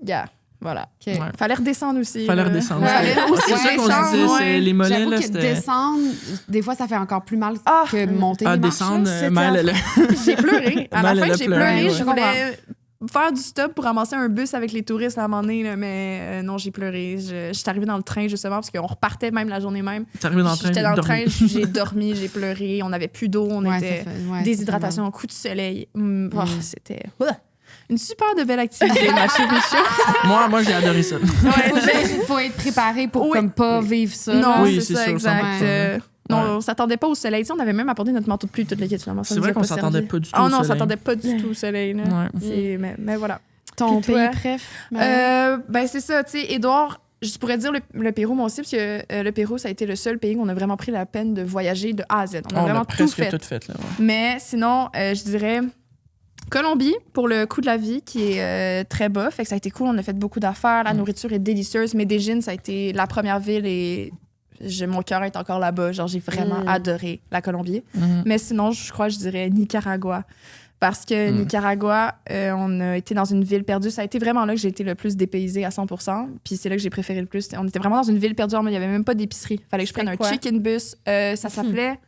Yeah, voilà. Ok. Ouais. Fallait redescendre aussi. Fallait là. redescendre. Ouais, fallait Ouais, aussi c'est ça qu'on se descendre, disait, ouais. c'est les mollets, J'avoue là, que c'était... descendre, des fois, ça fait encore plus mal Ah, que monter Ah, les marches, descendre, là. Maëlle, J'ai pleuré. À la Mal, elle fin, a j'ai pleuré, pleuré. ouais. Je voulais faire du stop pour ramasser un bus avec les touristes à un moment donné, là, mais non, j'ai pleuré. Je suis arrivée dans le train, justement, parce qu'on repartait même la journée même. T'es arrivé dans le train. J'étais dans le train, dormi. j'ai dormi, j'ai pleuré. On n'avait plus d'eau, on Ouais, était... ça fait- ouais, déshydratation, coup de soleil. C'était une super de belle activité, Machu Picchu. Moi, j'ai adoré ça. Il faut être préparé pour Oui. comme pas vivre ça. Non, là. Oui, c'est c'est ça, sûr, exact. 100%. Non, Ouais. on s'attendait pas au soleil. Tu sais, on avait même apporté notre manteau de pluie toute l'équipe, finalement. Ça C'est nous vrai a qu'on pas s'attendait servi. pas du tout Oh au non, on soleil. s'attendait pas du tout au soleil. Là. Ouais. Mais voilà. Ton Puis toi? pays préf? Ben, c'est ça, tu sais, Édouard, je pourrais dire le Pérou, moi aussi, parce que le Pérou, ça a été le seul pays où on a vraiment pris la peine de voyager de A à Z. On a On vraiment a tout presque fait. tout fait, là. Ouais. Mais sinon, je dirais Colombie, pour le coût de la vie, qui est très bas. Fait que ça a été cool. On a fait beaucoup d'affaires. La nourriture est délicieuse. Medellín, ça a été la première ville et mon cœur est encore là-bas. Genre, j'ai vraiment adoré la Colombie. Mais sinon, je crois que je dirais Nicaragua. Parce que Nicaragua, on a été dans une ville perdue. Ça a été vraiment là que j'ai été le plus dépaysée à 100%. Puis c'est là que j'ai préféré le plus. On était vraiment dans une ville perdue. Il n'y avait même pas d'épicerie. Fallait que je prenne un chicken bus. Ça s'appelait...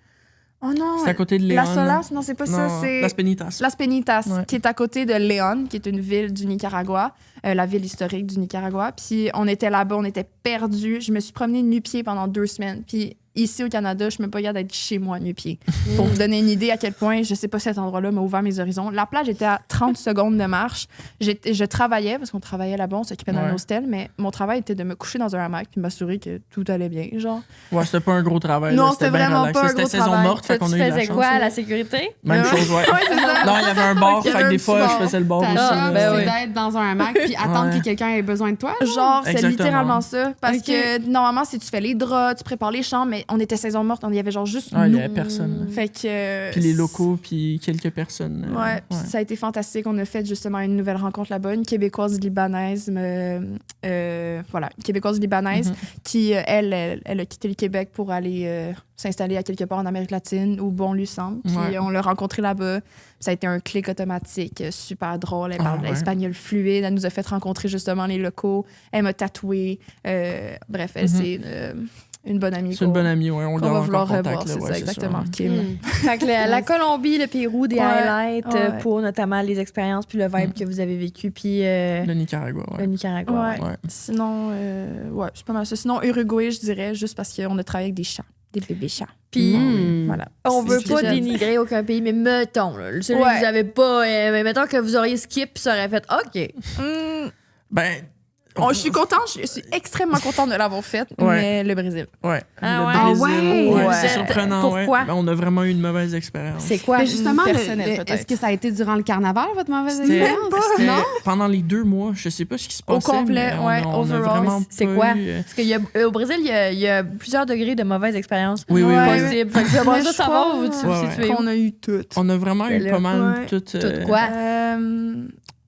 Oh non! C'est à côté de Léon. La Solas? Non, c'est pas ça. C'est Las Penitas. Las Penitas, qui est à côté de Léon, qui est une ville du Nicaragua, la ville historique du Nicaragua. Puis on était là-bas, on était perdus. Je me suis promenée nu-pied pendant 2 semaines. Puis ici au Canada, je ne me pas capable d'être chez moi nu-pied. Pour vous donner une idée à quel point, je sais pas si cet endroit-là m'a ouvert mes horizons. La plage était à 30 secondes de marche. Je travaillais, parce qu'on travaillait là-bas, on s'occupait d'un hostel, mais mon travail était de me coucher dans un hamac puis m'assurer que tout allait bien, genre. Ouais, c'était pas un gros travail. Non, là, c'était bien vraiment relax. pas un C'était gros saison travail. morte, fait qu'on a eu la faisais chance. quoi à là. la sécurité? Même chose, ouais. Ouais, c'est ça. Non, il y avait un bar, Il y fait avait que un des petit fois, bar. je faisais le bar Ta aussi. job, là. ben c'est oui. d'être dans un hamac puis attendre que quelqu'un ait besoin de toi. Genre, c'est Exactement. littéralement ça. Parce Ok. que normalement, si tu fais les draps, tu prépares les chambres, mais on était saison morte, il y avait genre juste Ah, il nous. y avait personne. Fait que. Puis les locaux, puis quelques personnes. Ouais, puis ça a été fantastique. On a fait justement une nouvelle rencontre là-bas, une Québécoise libanaise, voilà, une Québécoise libanaise qui, elle a quitté le Québec pour aller s'installer à quelque part en Amérique latine, où bon lui semble. Puis on l'a rencontrée là-bas. Ça a été un clic automatique, super drôle. Elle parle l'espagnol fluide. Elle nous a fait rencontrer justement les locaux. Elle m'a tatoué. Bref, elle, c'est une bonne amie. C'est une bonne amie, ouais. On qu'on garde va encore vouloir contact. revoir, là, c'est ouais, ça, c'est exactement. sûr. Kim. Fait que la Colombie, le Pérou, des Ouais, highlights ouais. pour notamment les expériences puis le vibe que vous avez vécu puis Le Nicaragua, le ouais. Nicaragua. Ouais. Ouais. Sinon, ouais, c'est pas mal ça. Sinon, Uruguay, je dirais, juste parce qu'on a travaillé avec des chats, des bébés chats. Puis Voilà. on veut C'est pas ce que j'aime. dénigrer aucun pays, mais mettons, là, celui que vous avez pas, mais mettons que vous auriez skip puis ça aurait fait OK. Ben, Je suis contente, je suis extrêmement contente de l'avoir faite, mais le Brésil. ouais. Ah Le ouais? Brésil, Ah ouais? c'est Ouais. surprenant, Pourquoi? ouais. Ben, on a vraiment eu une mauvaise expérience. C'est quoi? Mais justement, personnel, peut-être. est-ce que ça a été durant le carnaval, votre mauvaise C'était- expérience? c'était Non? pendant les 2 mois, je sais pas ce qui se passait. complet, mais on ouais, a- on a overall, vraiment c'est pas quoi? eu, Parce qu'il y a, au Brésil, il y a plusieurs degrés de mauvaise expérience Oui, oui, oui. possibles. Fait que j'aimerais Mais ça je savoir crois, où vous vous ouais, situez. qu'on a eu toutes. On a vraiment eu là, pas mal ouais. tout. Tout quoi?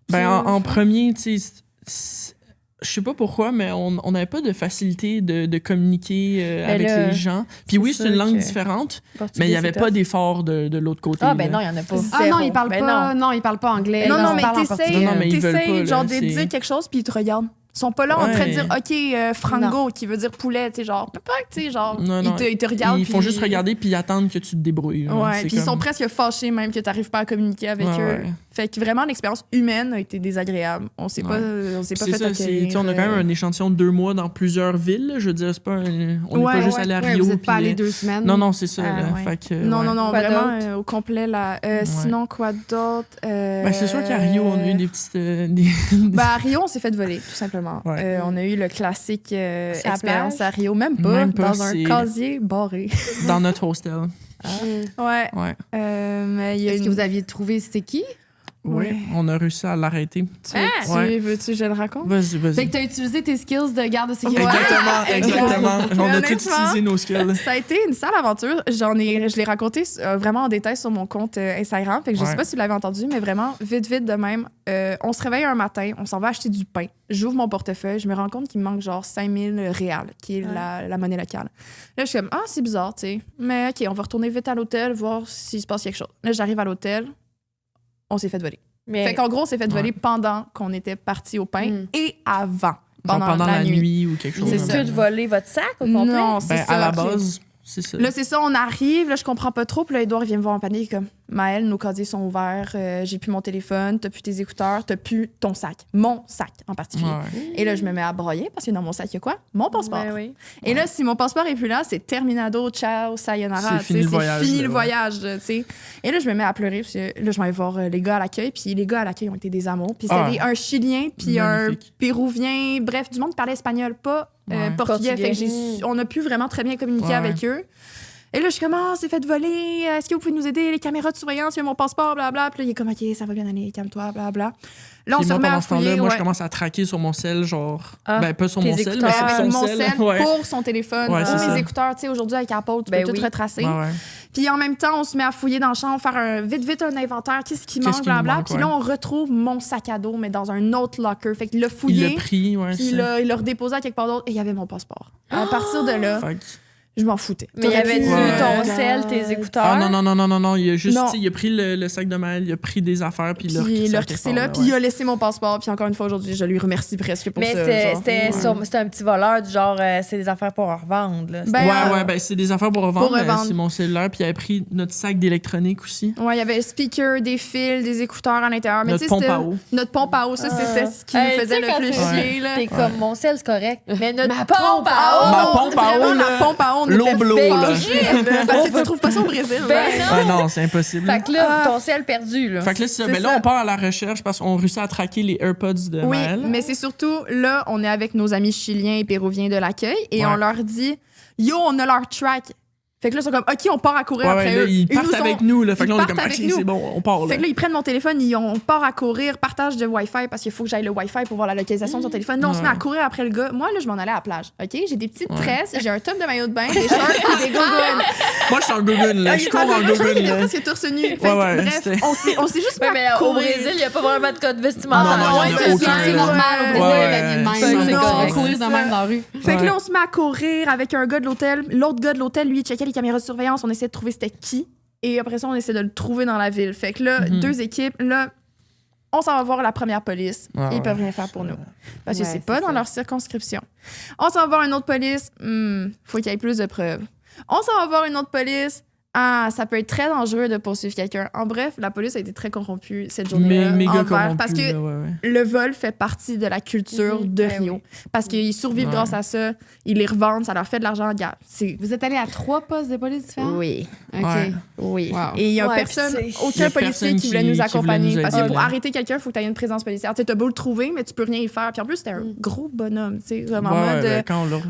Ben, en premier, tu sais, je sais pas pourquoi, mais on n'avait pas de facilité de communiquer avec là, les gens. Puis oui, c'est une sûr langue que- différente, Portugais, mais il n'y avait c'est pas tough. d'effort de l'autre côté. Ah, ben là. non, il y en a pas. Ah non, ils parlent Ben pas. Non, ils parlent pas anglais. Non, Ils non, mais parlent en t'essayes, portugais. Non, non, mais ils veulent pas, là, genre, de c'est- dire quelque chose, puis ils te regardent. Ils sont pas là en train de dire, OK, frango, qui veut dire poulet, tu sais, genre, papa, tu sais, genre, Non, non, ils te regardent. Ils font puis- juste regarder puis attendre que tu te débrouilles. là. Ouais, C'est puis ils sont comme- presque fâchés même que tu n'arrives pas à communiquer avec Ouais, eux. ouais. Fait que vraiment, l'expérience humaine a été désagréable. On s'est pas C'est fait ça, accueillir. tu sais, on a quand même un échantillon de 2 mois dans plusieurs villes. là. Je veux dire, c'est pas on n'est pas juste allé à Ouais, Rio. vous n'êtes pas puis, allé 2 semaines. Non, non, c'est ça. Ah, là. ouais. Fait que, Non, ouais. non, non, Quoi vraiment d'autre? au complet. Là. Sinon, quoi d'autre? Ben, c'est sûr qu'à Rio, on a eu des petites. Ben, à Rio, on s'est fait voler, tout simplement. Ouais. On a eu le classique Sur la expérience plage? à Rio, même pas Même pas, dans un c'est- casier barré. dans notre hostel. Ouais. Ouais. Mais il y a Est-ce une... que vous aviez trouvé c'était qui? Ouais. On a réussi à l'arrêter. Veux-tu que je le raconte? Vas-y, vas-y. Fait que t'as utilisé tes skills de garde de sécurité. Exactement. On a tous Honnêtement, utilisé nos skills. Ça a été une sale aventure. Je l'ai raconté vraiment en détail sur mon compte Instagram. Fait que je sais pas si vous l'avez entendu, mais vraiment, vite de même. On se réveille un matin, on s'en va acheter du pain. J'ouvre mon portefeuille, je me rends compte qu'il me manque genre 5000 réals, qui est la monnaie locale. Là, je suis comme, c'est bizarre, tu sais. Mais OK, on va retourner vite à l'hôtel, voir s'il se passe quelque chose. Là, j'arrive à l'hôtel, on s'est fait voler. Mais Fait qu'en gros, on s'est fait voler pendant qu'on était parti au pain et avant. Genre pendant la nuit ou quelque chose. C'est comme ça. ça. tu voler votre sac au complet? Non, c'est Ben, ça. à la OK. base, c'est ça. Là, c'est ça, on arrive, là, je comprends pas trop. Puis là, Edouard, il vient me voir en panique, comme, Maëlle, nos casiers sont ouverts, j'ai plus mon téléphone, t'as plus tes écouteurs, t'as plus ton sac. Mon sac, en particulier. Ouais. Et là, je me mets à broyer, parce que dans mon sac, il y a quoi? Mon passeport. Ben oui. Et là, si mon passeport est plus là, c'est terminado, ciao, sayonara. C'est fini tu sais, le voyage, fini là, le ouais. voyage, tu sais. Et là, je me mets à pleurer, parce que là, je vais voir les gars à l'accueil, puis les gars à l'accueil ont été des amours. Puis c'était un Chilien, puis Magnifique. un Péruvien, bref, du monde qui parlait espagnol, pas Ouais. portugais. Fait que Portugais. on a pu vraiment très bien communiquer Ouais. avec eux. Et là, je suis comme, c'est fait voler. Est-ce que vous pouvez nous aider? Les caméras de surveillance, il y a mon passeport, blablabla. Puis là, il est comme, OK, ça va bien aller, calme-toi, blablabla. Là, on Puis se moi, remet à pendant ce temps-là, fouiller. moi, ouais. je commence à traquer sur mon sel, genre. Ah, Ben, pas sur tes mon sel, écouteurs. mais sur Avec son mon sel. sel Ouais. pour son téléphone, Ouais, pour c'est mes ça. écouteurs. Tu sais, aujourd'hui, avec Apple, tu Ben peux oui. tout retracer. Ouais, ouais. Puis en même temps, on se met à fouiller dans le champ, faire vite un inventaire, qu'est-ce qui manque, blablabla. Puis là, on retrouve mon sac à dos, mais dans un autre locker. Fait qu'il l'a fouillé. Il l'a pris, ouais. Puis il l'a redéposé à quelque part d'autre et il y avait mon passeport. À partir de là, je m'en foutais. Mais il y avait ton sel, tes écouteurs. Ah non. Il a juste, il a pris le sac de mail, il a pris des affaires, puis il l'a recrissé là, puis il a laissé mon passeport. Puis encore une fois, aujourd'hui, je lui remercie presque pour ça. Mais c'était un petit voleur du genre, c'est des affaires pour revendre. Là. Ben, c'est des affaires pour revendre. C'est mon cellulaire, puis il avait pris notre sac d'électronique aussi. Ouais, il y avait le speaker, des fils, des écouteurs à l'intérieur. Notre pompe à eau. Notre pompe à eau, ça, c'était ce qui me faisait le plus chier. T'es comme, mon sel, c'est correct. Mais notre pompe à eau! Ma pompe à eau, la pompe à eau, l'eau bleu, là. Parce que tu trouves pas ça au Brésil. Non, c'est impossible. Fait que là, ton ciel perdu. Là. Fait que là, c'est ça. Mais là, on part à la recherche parce qu'on réussit à traquer les AirPods de Maëlle. Oui, mais c'est surtout, là, on est avec nos amis chiliens et péruviens de l'accueil et on leur dit, yo, on a leur track. Fait que là, ils sont comme, OK, on part à courir après eux. Ils partent avec nous. Là. Fait que là, on est comme, OK, c'est bon, on part. Là. Fait que là, ils prennent mon téléphone, on part à courir, partage de Wi-Fi parce qu'il faut que j'aille le Wi-Fi pour voir la localisation de son téléphone. Là, on se met à courir après le gars. Moi, là, je m'en allais à la plage. OK? J'ai des petites tresses, j'ai un top de maillot de bain, des shorts et des gougounes. Moi, je suis en gougoune, là. Je cours en gougoune. Il est presque torse nu. Fait que, bref, on s'est juste mis à courir. Au Brésil, il n'y a pas vraiment de code vestimentaire. Non, c'est normal au Brésil, la vie de même. Courir de même dans la rue. Fait que là, on se met à courir avec un gars de l'hôtel. L'autre gars de l'hôtel, lui, il checkait les caméras de surveillance. On essaie de trouver c'était qui. Et après ça, on essaie de le trouver dans la ville. Fait que là, deux équipes, là, on s'en va voir la première police. Ils peuvent rien faire pour nous. Parce que c'est pas dans leur circonscription. On s'en va voir une autre police. Faut qu'il y ait plus de preuves. On s'en va voir une autre police. Ah, ça peut être très dangereux de poursuivre quelqu'un. En bref, la police a été très corrompue cette journée-là. Méga corrompue. Parce que le vol fait partie de la culture de Rio. Parce qu'ils survivent grâce à ça. Ils les revendent, ça leur fait de l'argent. Vous êtes allé à 3 postes de police différents? Oui. OK. Oui. Wow. Et il y a aucun policier qui voulait nous accompagner. Parce que pour arrêter quelqu'un, il faut que tu aies une présence policière. Tu as beau le trouver, mais tu peux rien y faire. Puis en plus, c'était un gros bonhomme. Tu sais, vraiment mode.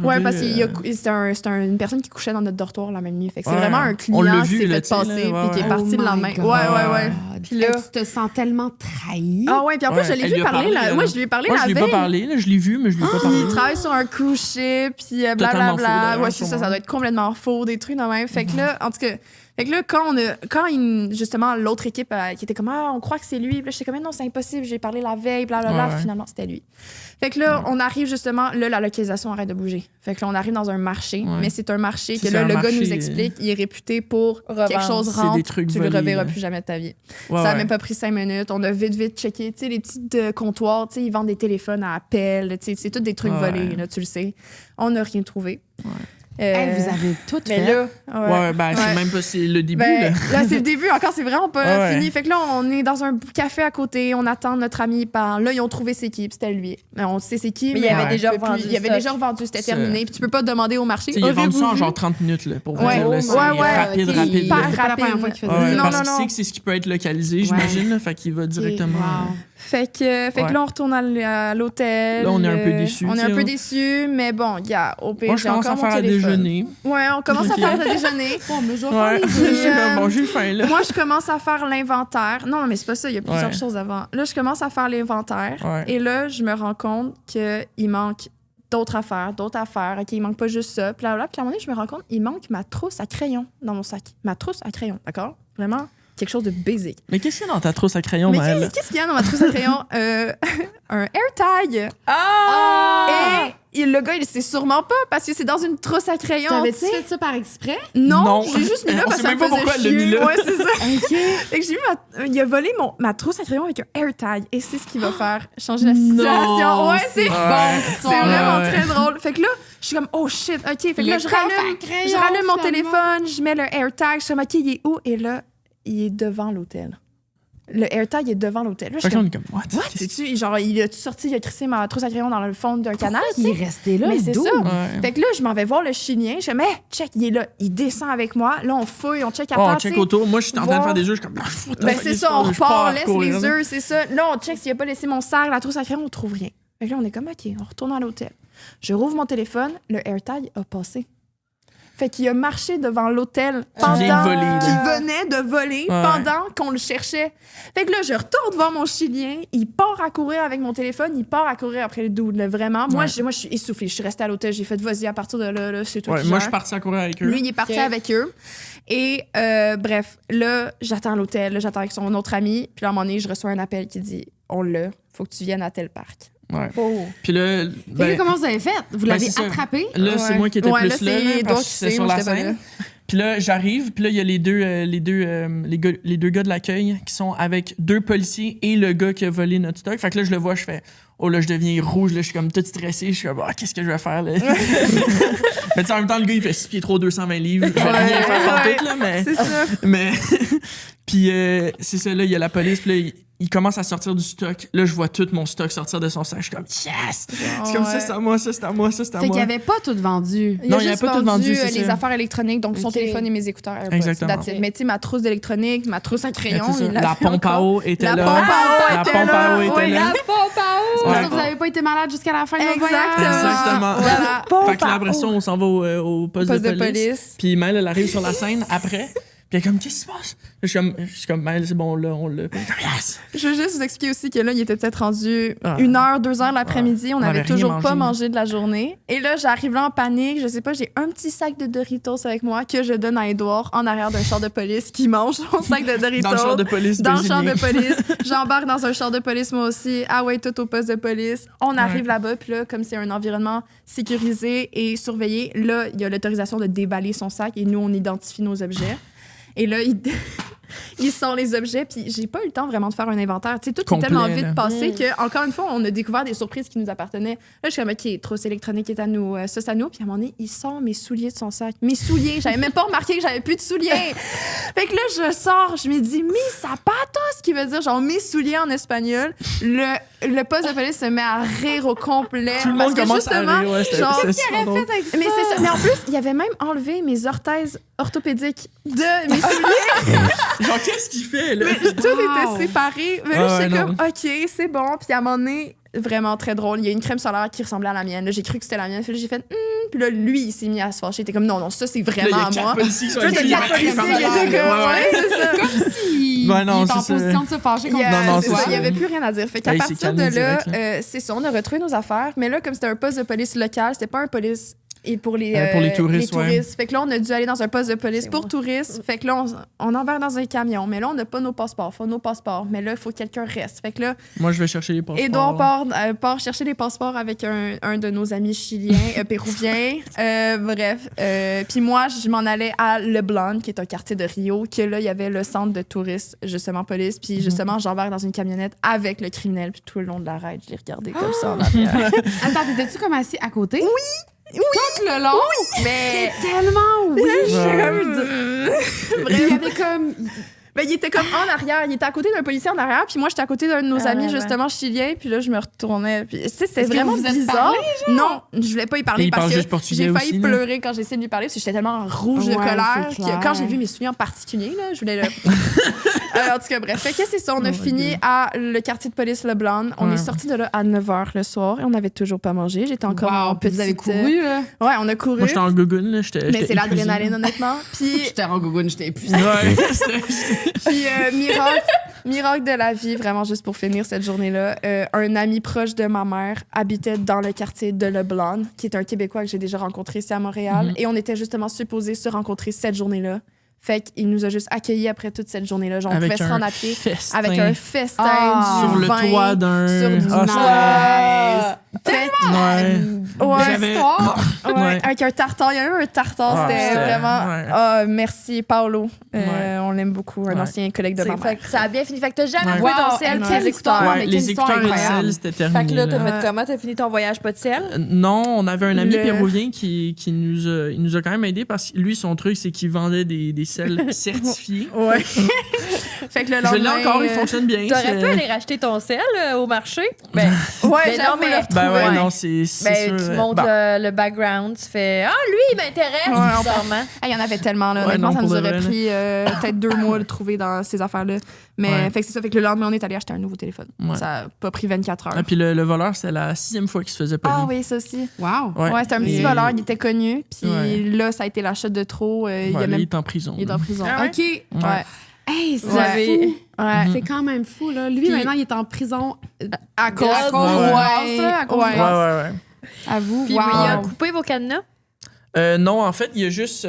Ouais, parce que c'était une personne qui couchait dans notre dortoir la même nuit. Fait que c'est vraiment un client qui s'est fait passer puis qui est parti le lendemain. Ouais. Puis là, tu te sens tellement trahi. Ah ouais, puis en plus, je l'ai vu parler là. Moi, je lui ai parlé la veille. Je lui ai pas parlé, là, je l'ai vu, mais je lui ai pas parlé. Il travaille sur un cruise ship, puis blablabla. Ouais, c'est ça doit être complètement faux, des trucs de même. Fait que là, en tout cas, quand justement, l'autre équipe qui était comme, on croit que c'est lui, puis là, j'étais comme, non, c'est impossible, j'ai parlé la veille, blablabla. Finalement, c'était lui. Fait que là, on arrive justement, là, la localisation arrête de bouger. Fait que là, on arrive dans un marché, mais c'est un marché que là, le gars nous explique, il est réputé pour quelque chose rentre, tu le reverras plus jamais de ta vie. Ça a même pas pris 5 minutes. On a vite checké, tu sais, les petits comptoirs, tu sais, ils vendent des téléphones à appel, tu sais, c'est tous des trucs volés, là, tu le sais. On n'a rien trouvé. Vous avez tout fait. Là, c'est même pas le début. Là, c'est le début. Encore, c'est vraiment pas fini. Fait que là, on est dans un café à côté. On attend notre ami parle. Là, ils ont trouvé c'est qui. C'était lui. On sait c'est qui. Mais il y avait déjà revendu. Il y avait déjà revendu. C'était terminé. Puis tu peux pas demander au marché. Il a vendu ça en genre 30 minutes. Là, pour dire, rapide. C'est pas la première fois qu'il fait ça. Parce qu'il sait que c'est ce qui peut être localisé, j'imagine. Fait qu'il va directement... Fait que là, on retourne à l'hôtel. Là, on est un peu déçus. On est un peu déçus, mais bon, au pire, j'ai encore mon téléphone. Ouais, on commence à faire le déjeuner. Bon, mais je vais faire j'ai faim, là. Moi, je commence à faire l'inventaire. Non, mais c'est pas ça, il y a plusieurs choses avant. Là, je commence à faire l'inventaire. Et là, je me rends compte qu'il manque d'autres affaires. OK, il manque pas juste ça. Puis là, à un moment donné, je me rends compte qu'il manque ma trousse à crayon dans mon sac. Ma trousse à crayon, d'accord? Vraiment? Quelque chose de basic. Mais qu'est-ce qu'il y a dans ta trousse à crayon, Maëlle? Qu'est-ce qu'il y a dans ma trousse à crayon? Un AirTag. Et le gars, il sait sûrement pas parce que c'est dans une trousse à crayon. T'avais-tu fait ça par exprès? Non. J'ai juste mis là parce que ça me faisait pourquoi chier. il l'a mis là. Ouais, c'est ça. Fait que j'ai mis il a volé ma trousse à crayon avec un AirTag. Et c'est ce qui va faire changer la situation. Ouais, c'est bon. C'est vraiment très drôle. Fait que là, je suis comme, oh shit, OK. Fait que là, je rallume mon téléphone, je mets le AirTag. Je suis comme, OK, il est où? Et là, il est devant l'hôtel. Le AirTag est devant l'hôtel. Là, je suis comme, what? C'est-tu, genre, il a sorti, il a crissé ma trousse à crayon dans le fond d'un canal. Il est resté là, mais c'est ça. Ouais. Fait que là, je m'en vais voir le Chilien. Je dis, mais check, il est là. Il descend avec moi. Là, on fouille, on check à part. On check autour. Moi, je suis en train de faire des jeux. Je suis comme, c'est ça, on repart, laisse les œufs, c'est ça. Là, on check s'il a pas laissé mon sac, la trousse à crayon, on trouve rien. Fait que là, on est comme, OK, on retourne à l'hôtel. Je rouvre mon téléphone. Le AirTag a passé. Fait qu'il a marché devant l'hôtel Qui vient de voler, là. qui venait de voler Ouais. pendant qu'on le cherchait. Fait que là, je retourne voir mon Chilien, il part à courir avec mon téléphone, il part à courir après le dude, là, vraiment. Moi, Ouais. je suis essoufflée. Je suis restée à l'hôtel, j'ai fait vas-y, à partir de là c'est toi Ouais, qui moi, je gères. suis partie à courir avec eux. Lui, il est parti Ok. avec eux. Et bref, là, j'attends à l'hôtel, là, j'attends avec son autre ami. Puis là, à un moment donné, je reçois un appel qui dit on l'a, faut que tu viennes à tel parc. Ouais. Oh. Puis là, Fait que comment vous avez fait? Vous l'avez c'est ça. attrapé? là, c'est moi qui étais Ouais, plus là, là, c'est là, Edouard parce que qui c'était sait, sur moi, la j'étais pas scène. là. Puis là, j'arrive, puis là, il y a les deux gars de l'accueil qui sont avec 2 policiers et le gars qui a volé notre stock. Fait que là, je le vois, je fais oh là, je deviens rouge, là, je suis comme tout stressé, je suis comme qu'est-ce que je vais faire là? Mais tu sais, en même temps, le gars, il fait 6 pieds trop, 220 livres. Je vais rien faire pantoute, là, mais. C'est ça. Mais. Puis c'est ça, là, il y a la police, puis là, il commence à sortir du stock. Là, je vois tout mon stock sortir de son sac. Je suis comme yes! C'est comme ça, c'est à moi, ça, c'est à moi, ça, c'est à Fait qu'il moi. n'y avait pas tout vendu. Il Non, a il y juste avait pas tout vendu, c'est les ça. affaires électroniques, donc son Ok. téléphone et mes écouteurs. AirPods. Exactement. That's it. Mais tu sais, ma trousse d'électronique, ma trousse à crayon, C'est ça. il La l'avait pompe à encore. eau était La là. pompe à eau La était pompe à eau là. était Ouais, là. La pompe à eau! C'est pour Ouais. ça que vous n'avez pas été malade jusqu'à la fin de votre voyage. Exactement. Voilà. Fait que là, après ça, on s'en va au poste Poste de de police. police. Puis Mel, elle arrive sur la scène après. Puis elle est comme, qu'est-ce qui se passe? Je suis comme, Mel, c'est bon, là, on l'a. Puis elle est comme, yes! Je veux juste vous expliquer aussi que là, il était peut-être rendu Ah. 1h, 2h l'après-midi. On On n'avait avait rien toujours pas mangé. mangé de la journée. Et là, j'arrive là en panique. Je sais pas, j'ai un petit sac de Doritos avec moi que je donne à Edouard en arrière d'un char de police qui mange son sac de Doritos. Dans le char de police. Dans le char de Julien. police. J'embarque dans un char de police, moi aussi. Ah ouais, tout au poste de police. On arrive là-bas, puis là, comme c'est un environnement sécurisé et surveillé, là, il y a l'autorisation de déballer son sac et nous, on identifie nos objets. Et là, ils sortent les objets, puis j'ai pas eu le temps vraiment de faire un inventaire. Tu sais, tout est Complet, tellement là. vite passé que, encore une fois, on a découvert des surprises qui nous appartenaient. Là, je suis comme, OK, trousse électronique est à nous, ça, c'est à nous. Puis à un moment donné, il sort mes souliers de son sac. Mes souliers, j'avais même pas remarqué que j'avais plus de souliers. Fait que là, je sors, je me dis, mes zapatos, ce qui veut dire, genre, mes souliers en espagnol. Le poste de police se met à rire au complet. Tout le parce monde que commence à justement, rire. Ouais, c'était genre, super drôle. mais c'est ça. Mais en plus, il avait même enlevé mes orthèses orthopédiques de mes souliers. Genre, qu'est-ce qu'il fait, là? Tout était séparé. Mais là, Ah ouais, j'étais non. comme, OK, c'est bon. Puis à un moment donné, vraiment très drôle, il y a une crème solaire qui ressemblait à la mienne. Là, j'ai cru que c'était la mienne. Puis là, j'ai fait, Puis là, lui, il s'est mis à se fâcher. Il était comme, non, ça, c'est Là, vraiment il y a à moi. 4 policiers qui sont Là, t'as écrits, 4 mais policiers ils qui ferment étaient la comme, langue. ouais, c'est ça. Comme s'il Ouais, non, est en c'est ça. position de se fâcher contre Yeah, non, c'est c'est ça, ça. il n'y avait plus rien à dire. Fait qu'à Là, il s'est partir de calmé là, direct, c'est ça, on a retrouvé nos affaires. Mais là, comme c'était un poste de police local, c'était pas un police et pour les touristes, ouais. Fait que là, on a dû aller dans un poste de police pour touristes. Fait que là, on embarque dans un camion. Mais là, on n'a pas nos passeports. Faut nos passeports. Mais là, il faut que quelqu'un reste. Fait que là, Moi, je vais chercher les passeports. Edouard part chercher les passeports avec un de nos amis chiliens, péruviens. Bref. Puis moi, je m'en allais à Leblanc, qui est un quartier de Rio, que là, il y avait le centre de touristes, justement, police. Puis justement, j'embarque dans une camionnette avec le criminel. Puis tout le long de la ride, je l'ai regardé comme ça en arrière. Attends, t'étais-tu comme assis à côté? Oui! Tout le long? Oui! Mais Tellement oui! bref, Il y avait comme... ben, il était comme en arrière. Il était à côté d'un policier en arrière. Puis moi, j'étais à côté d'un de nos amis, ouais, justement, chiliens. Puis là, je me retournais. Puis tu sais, c'était Est-ce que vraiment vous vous êtes bizarre. Non, je voulais pas y parler Il parce parle que juste portugais j'ai failli aussi, là. pleurer quand j'ai essayé de lui parler parce que j'étais tellement rouge de Ouais, colère c'est clair. que quand j'ai vu mes souliers en particulier, là, je voulais le. En tout cas, bref. Fait que c'est ça. On a fini à le quartier de police Leblanc. On Ouais. est sorti de là à 9h le soir et on n'avait toujours pas mangé. J'étais encore en Wow, puis petite. vous avez couru, là? Ouais, on a couru. Moi, j'étais en gougoune, là. Mais c'est l'adrénaline, honnêtement. Puis J'étais en gougoune, j'étais épuisée. Ouais, Puis, miracle de la vie, vraiment juste pour finir cette journée-là, un ami proche de ma mère habitait dans le quartier de Leblanc, qui est un Québécois que j'ai déjà rencontré ici à Montréal. Et on était justement supposés se rencontrer cette journée-là. Fait qu'il nous a juste accueillis après toute cette journée-là. Genre, on Avec pouvait se un rendre à pied festin. avec un festin, Ah. du sur le vin, toit d'un. sur du Ah, Fait- ouais. Ouais, J'avais- ouais, Ouais. avec un tartare. Il y a eu un tartare. Ah, c'était c'était- vraiment... ouais. Ah, merci, Paolo. Ouais. On l'aime beaucoup. Un Ouais. ancien collègue de ma Fait mère. que ça a bien fini. Fait que t'as jamais Ouais. trouvé ton Wow, sel, quelle tes histoire. écouteurs. mais Ouais, quelle les histoire écouteurs et le incroyable. sel, c'était terminé. Fait que là, t'as là. fait comment? T'as fini ton voyage pas de sel? Non, on avait un ami Le- péruvien qui nous a quand même aidé parce que lui, son truc, c'est qu'il vendait des sels certifiés. Ouais. Fait que le Je l'ai lendemain... encore, il fonctionne bien. T'aurais c'est- pu aller racheter ton sel au marché? Ben, Ouais, mais non, j'avoue, mais là. Ben, Ben ouais, Ouais. non, c'est sûr. Tu montres le background, tu fais « Ah, lui, il m'intéresse! Ouais, on bizarrement. Il y en avait tellement, là. Ouais, Honnêtement, non, ça pour nous de aurait vrai, pris peut-être 2 mois de trouver dans ces affaires-là. Mais Ouais. fait que c'est ça. Fait que le lendemain, on est allé acheter un nouveau téléphone. Ouais. Ça a pas pris 24 heures. Et puis le voleur, c'était la 6e fois qu'il se faisait pogner. Ah oui, ça aussi. Wow. Ouais, c'était un petit Et- voleur, il était connu. Puis Ouais. là, ça a été l'achat de trop. Il, Ouais, a là, même... il est en prison. il est en prison. Ah ouais? OK. Ouais. Hey, c'est Vous avez- fou. Ouais. C'est quand même fou, là. Lui, Puis- maintenant, il est en prison À cause, Grâce- à cause Ouais. de Ouais. ça, à cause Ouais, de ouais, ouais. à vous. Puis wow. il a coupé vos cadenas. Non, en fait, il a juste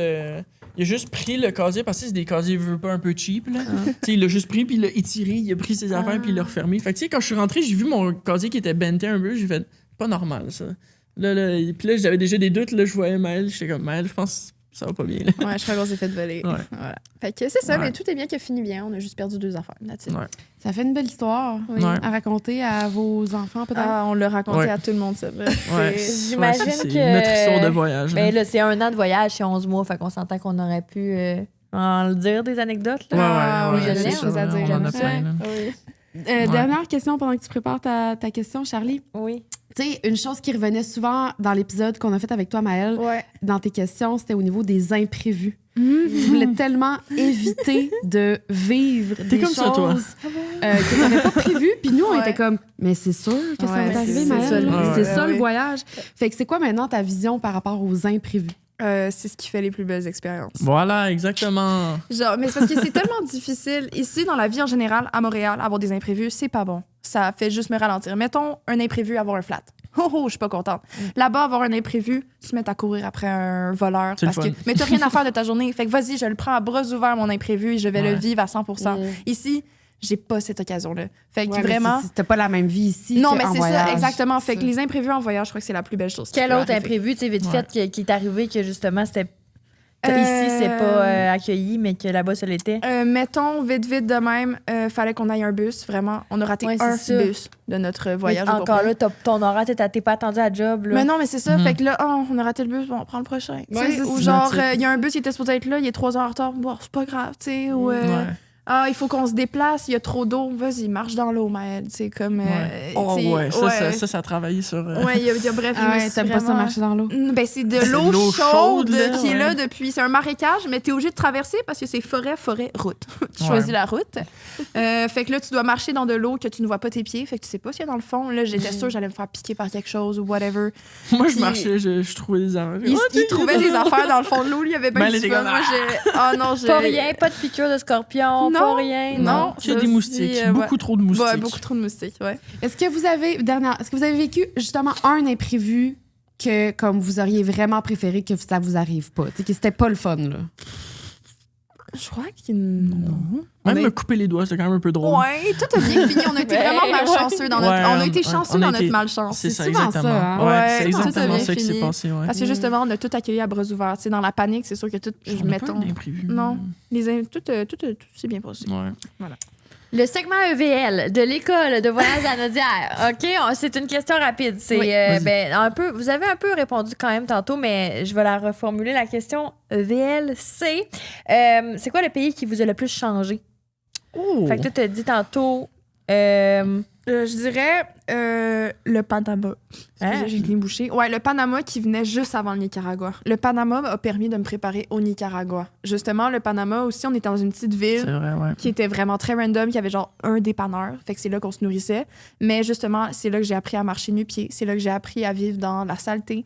pris le casier parce que c'est des casiers veut pas un peu cheap. Là. Tu sais, il l'a juste pris, puis il l'a étiré, il a pris ses affaires, puis il l'a refermé. Fait que tu sais, quand je suis rentré, j'ai vu mon casier qui était benté un peu, j'ai fait pas normal ça. Là, puis là, j'avais déjà des doutes, là, je voyais Maël, j'étais comme Maël, je pense que ça va pas bien. Là. Ouais, je crois qu'on s'est fait voler. Ouais. Voilà. Fait que c'est ça, Ouais. mais tout est bien qui a fini bien. On a juste perdu 2 affaires. That's it. Ouais. Ça fait une belle histoire Oui. Ouais. à raconter à vos enfants, peut-être. Ah, on l'a raconté Ouais. à tout le monde, ça. Là. Ouais. J'imagine Ouais, c'est que- notre histoire de voyage. Ben là, c'est 1 an de voyage, c'est 11 mois, fait qu'on s'entend qu'on aurait pu en le dire des anecdotes. Ouais, Là. ouais, oui, ouais, je c'est l'aime, sûr, choses à dire, on en j'aime a ça. plein. Là. Oui. Ouais. Dernière question pendant que tu prépares ta question, Charlie. Oui. Tu sais, une chose qui revenait souvent dans l'épisode qu'on a fait avec toi, Maëlle, Ouais. dans tes questions, c'était au niveau des imprévus. Tu voulais tellement éviter de vivre des comme choses ça, toi. Que tu n'avais pas prévues. Puis nous, on Ouais. était comme, mais c'est sûr que ça va Ouais, t'arriver, c'est Maëlle. ça, le- C'est ouais, ça le ouais. voyage. Fait que c'est quoi maintenant ta vision par rapport aux imprévus? C'est ce qui fait les plus belles expériences. Voilà, exactement. Genre, mais c'est parce que c'est tellement difficile. Ici, dans la vie en général, à Montréal, avoir des imprévus, c'est pas bon. Ça fait juste me ralentir. Mettons un imprévu, avoir un flat. Oh, oh, je suis pas contente. Là-bas, avoir un imprévu, se mettre à courir après un voleur. C'est le Parce que, fun. mais t'as rien à faire de ta journée. Fait que vas-y, je le prends à bras ouverts, mon imprévu, et je vais Ouais. le vivre à 100%. Ici, j'ai pas cette occasion-là. Fait que Ouais, mais vraiment. T'as pas la même vie ici. Non, mais qu'en c'est voyage. ça, exactement. Fait que Ça. les imprévus en voyage, je crois que c'est la plus belle chose. qui Quel peut autre arriver. imprévu, tu sais, vite Ouais. fait, qui est arrivé que justement, c'était. Euh, Ici, c'est pas accueilli, mais que là-bas, ça l'était. Mettons, vite de même, fallait qu'on aille un bus, vraiment. On a raté Ouais, un c'est ça. bus de notre voyage. Mais au encore complet. là, ton horaire, t'es pas attendu à job. Là. Mais non, mais c'est ça. Mhm. Fait que là, oh, on a raté le bus, bon, on prend le prochain. Tu Ouais, sais, c'est ou ça. genre, That's it. il y a un bus qui était supposé être là, il est 3 heures en retard. Bon, c'est pas grave, tu sais. Ou, Ouais. il faut qu'on se déplace, il y a trop d'eau. Vas-y, marche dans l'eau, Maëlle. Tu sais, comme. Ouais. Oh, tu sais, ouais. Ça a travaillé sur. Ouais, il y a bref. Ah je me ouais, suis t'aimes pas ça vraiment- marcher dans l'eau? Ben, c'est de C'est l'eau de l'eau chaude, chaude, là, qui est ouais. là depuis. C'est un marécage, mais t'es obligé de traverser parce que c'est forêt, route. Tu Ouais. choisis la route. Fait que là, tu dois marcher dans de l'eau que tu ne vois pas tes pieds. Fait que tu sais pas ce qu'il y a dans le fond. Là, j'étais sûre que j'allais me faire piquer par quelque chose ou whatever. Moi, je Puis- marchais, je trouvais des affaires. Il trouvait des affaires dans le fond de l'eau. Il y avait Ben, pas elle de était fun. comme, Moi, j'ai. Ah non, j'ai. Pas rien, pas de piqûre de scorpion, pas rien. Non. Qu'il y a ça des aussi, moustiques. ouais. Beaucoup trop de moustiques. Ouais, beaucoup trop de moustiques, ouais. Est-ce que vous avez vécu justement un imprévu que comme vous auriez vraiment préféré que ça vous arrive pas? Tu sais, que c'était pas le fun, là. Je crois que non. Même Mais- me couper les doigts, c'était quand même un peu drôle. Ouais, tout a bien fini. On a été vraiment Ouais, malchanceux dans notre. Ouais, on a été ouais, chanceux on a dans notre été- malchance. C'est ça, souvent exactement. ça, hein? Ouais, Ouais, c'est tout a exactement bien ça qui s'est fini. passé. Ouais. Parce que justement, on a tout accueilli à bras ouverts. Tu sais, dans la panique, c'est sûr que tout. On a pas Mettons. eu d'imprévu. Non. Tout s'est bien passé. Ouais. Le segment EVL de l'école de voyage à Naudière. OK, c'est une question rapide. C'est Oui, vas-y. un peu, vous avez un peu répondu quand même tantôt, mais je vais la reformuler. La question EVL, c'est quoi le pays qui vous a le plus changé? Oh! Fait que toi, t'as dit tantôt. Je dirais le Panama. Hein? J'ai les bouché. Ouais, le Panama qui venait juste avant le Nicaragua. Le Panama a permis de me préparer au Nicaragua. Justement, le Panama aussi, on était dans une petite C'est ville vrai, ouais. qui était vraiment très random, qui avait genre un dépanneur. Fait que c'est là qu'on se nourrissait. Mais justement, c'est là que j'ai appris à marcher nu-pied. C'est là que j'ai appris à vivre dans la saleté.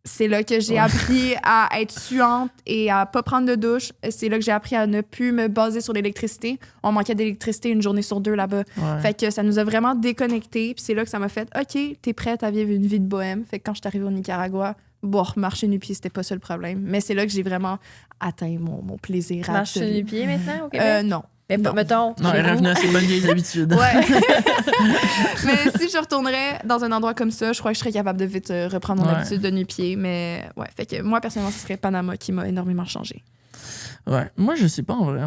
C'est là que j'ai appris à être suante et à pas prendre de douche. C'est là que j'ai appris à ne plus me baser sur l'électricité. On manquait d'électricité 1 journée sur 2 là-bas. Ouais. Fait que ça nous a vraiment déconnectés. Puis c'est là que ça m'a fait OK, t'es prête à vivre une vie de bohème. Fait que quand je suis arrivée au Nicaragua, marcher nu-pied, c'était pas ça le problème. Mais c'est là que j'ai vraiment atteint mon plaisir. Marche sur absolu. les pieds maintenant au Québec? Non. Mais non. mettons. Non, chez elle est vous. revenue à ses bonnes vieilles habitudes. Ouais. Mais si je retournerais dans un endroit comme ça, je crois que je serais capable de vite reprendre mon Ouais. habitude de nu-pied. Mais ouais, fait que moi, personnellement, ce serait Panama qui m'a énormément changé. Ouais. Moi, je sais pas en vrai.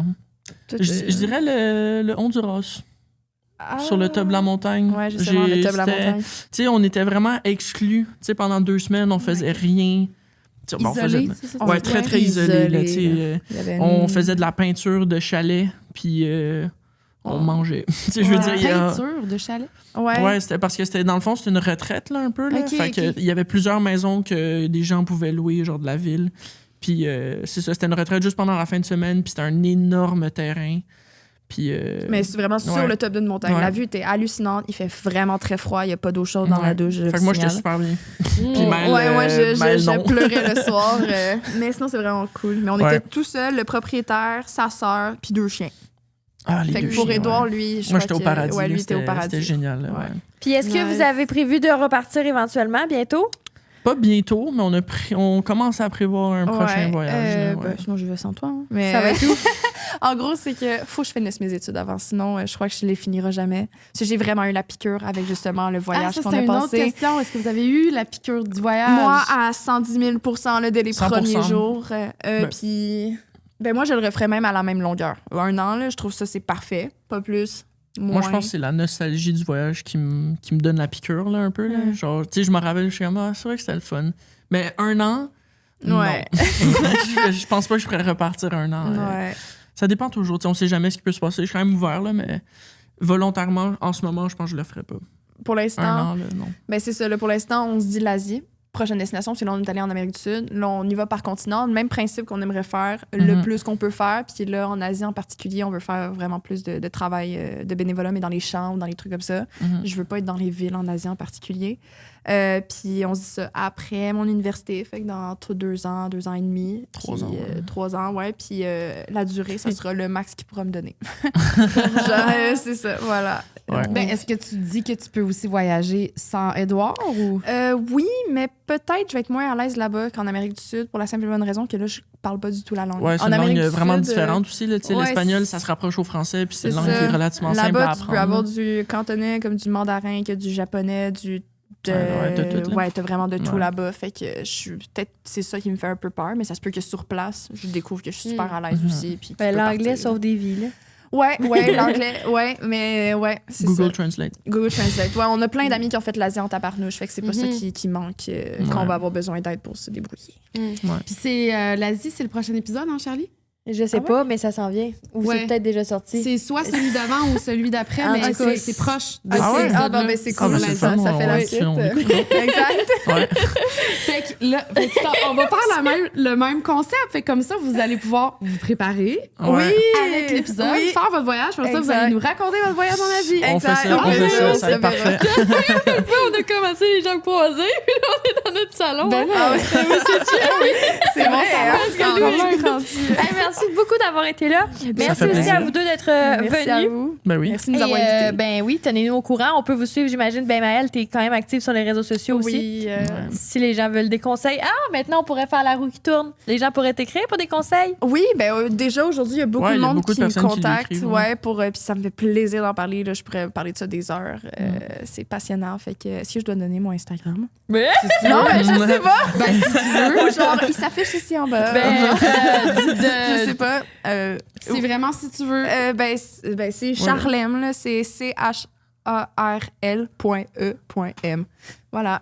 Je dirais le Honduras. Sur le top de la montagne. Ouais, justement, le top de la c'était- montagne. Tu sais, on était vraiment exclus. Tu sais, pendant 2 semaines, on faisait rien. Tu sais, bon, on Isolé, faisait- c'est ça? Ouais, très, très isolé. Là, tu sais, Il y avait on une- faisait de la peinture de chalet, puis on mangeait. Tu sais, je veux dire, il y a... Peinture de chalet. Ouais, c'était parce que c'était dans le fond, c'était une retraite, là, un peu. Là. Ok, fait que il y avait plusieurs maisons que des gens pouvaient louer, genre de la ville. Puis c'est ça, c'était une retraite juste pendant la fin de semaine, puis c'était un énorme terrain. Puis, Mais c'est vraiment sur le top d'une montagne. Ouais. La vue était hallucinante. Il fait vraiment très froid. Il n'y a pas d'eau chaude dans la douche. Fait que moi, j'étais super bien. Puis Maëlle, Maëlle, non. je pleurais le soir. Mais sinon, c'est vraiment cool. Mais on était tout seul, le propriétaire, sa sœur, puis 2 chiens. Ah, les Fait deux que pour chiens, Édouard, ouais. lui, je Moi, crois j'étais au que- paradis. Ouais, là, lui, était au paradis. C'était génial. Là, Ouais. ouais. Puis est-ce que vous avez prévu de repartir éventuellement, bientôt? Pas bientôt, mais on commence à prévoir un prochain voyage. là, ouais. Sinon, je vais sans toi. Hein. Mais, Ça va être où? En gros, c'est que faut que je finisse mes études avant. Sinon, je crois que je les finirai jamais. Parce que j'ai vraiment eu la piqûre avec justement le voyage ça, qu'on c'était a une autre passé. question. Est-ce que vous avez eu la piqûre du voyage? Moi, à 110 000 là, dès les 100%. premiers jours. Ben. Puis, moi, je le referais même à la même longueur. 1 an, là, je trouve ça, c'est parfait. Pas plus. Moi, je pense que c'est la nostalgie du voyage qui me donne la piqûre, là, un peu. Là. Genre, tu sais, je me rappelle, je suis comme, c'est vrai que c'était le fun. Mais 1 an, Ouais. non. je pense pas que je pourrais repartir 1 an. Ouais. Ça dépend toujours. Tu sais, on sait jamais ce qui peut se passer. Je suis quand même ouvert, là, mais volontairement, en ce moment, je pense que je le ferais pas. Pour 1 l'instant, an, là, non. ben c'est ça. Là, pour l'instant, on se dit l'Asie. Prochaine destination, puis là, on est allé en Amérique du Sud. Là, on y va par continent. Le même principe qu'on aimerait faire, le plus qu'on peut faire. Puis là, en Asie en particulier, on veut faire vraiment plus de travail de bénévolat, mais dans les champs, dans les trucs comme ça. Je veux pas être dans les villes en Asie en particulier. Puis on se dit ça après mon université, fait que dans 2 ans, 2 ans et demi. 3 ans. 3 ans, ouais. Puis la durée, ça sera le max qu'il pourra me donner. Genre, c'est ça, voilà. Ouais. Ben, est-ce que tu dis que tu peux aussi voyager sans Édouard ou? Oui, mais peut-être je vais être moins à l'aise là-bas qu'en Amérique du Sud pour la simple et bonne raison que là, je parle pas du tout la langue. Ouais, c'est en une Amérique langue du vraiment Sud, différente aussi. Là, tu sais, ouais, l'espagnol, c'est- ça se rapproche au français, puis c'est c'est une langue ça. qui est relativement simple à Là-bas, apprendre. tu peux avoir du cantonais comme du mandarin, que du japonais, t'as tout, là. ouais, t'as vraiment de tout Ouais. là-bas. Fait que je suis peut-être c'est ça qui me fait un peu peur, mais ça se peut que sur place, je découvre que je suis super à l'aise aussi. Puis Ben, qu'il peut l'anglais partir. sauve des vies, là. Ouais, l'anglais, ouais, mais ouais, c'est ça. Google Translate. Google Translate. Ouais, on a plein d'amis qui ont fait l'Asie en tabarnouche, fait que c'est pas ça qui manque quand on va avoir besoin d'aide pour se débrouiller. Puis c'est l'Asie, c'est le prochain épisode, hein, Charlie? Je sais pas, mais ça s'en vient. Ou Ouais. c'est peut-être déjà sorti. C'est soit celui d'avant ou celui d'après, En mais tout cas, c'est proche de Ah ouais? ces Ah, ben, épisodes-là. c'est Ah, cool, ben, c'est ça, le fun, ça fait la ouais, suite. on écoutera. Exact. Ouais. Fait que là, on va faire le même concept. Fait que comme ça, vous allez pouvoir vous préparer Ouais. avec l'épisode, Oui. faire votre voyage. Pour ça, vous Exact. allez nous raconter votre voyage dans la vie. On fait ça, Exact. on fait ça, ça va être verra. parfait. on a commencé les jambes croisées, puis là, on est dans notre salon. Ben Ah ouais. C'est bon, Hey, merci beaucoup d'avoir été là. Merci fait aussi plaisir. à vous deux d'être Merci à venus. vous. Ben oui. Merci de nous Et, avoir invités. ben oui, tenez-nous au courant. On peut vous suivre, j'imagine. Ben Maëlle, t'es quand même active sur les réseaux sociaux aussi. Oui, Si les gens veulent des conseils. Ah, maintenant, on pourrait faire la roue qui tourne. Les gens pourraient t'écrire pour des conseils. oui, ben déjà aujourd'hui, il y a beaucoup Ouais, de il y a monde beaucoup de qui me personnes qui contacte, l'écrivent, ouais, pour puis ça me fait plaisir d'en parler là, je pourrais parler de ça des heures. C'est passionnant, fait que est-ce que je dois donner mon Instagram? Mais Non, mais je sais pas. Ben, si tu veux. Genre, il s'affiche ici en bas. je sais pas. C'est vraiment si tu veux. C'est Charlem, là, c'est CHARL.E.M. Voilà.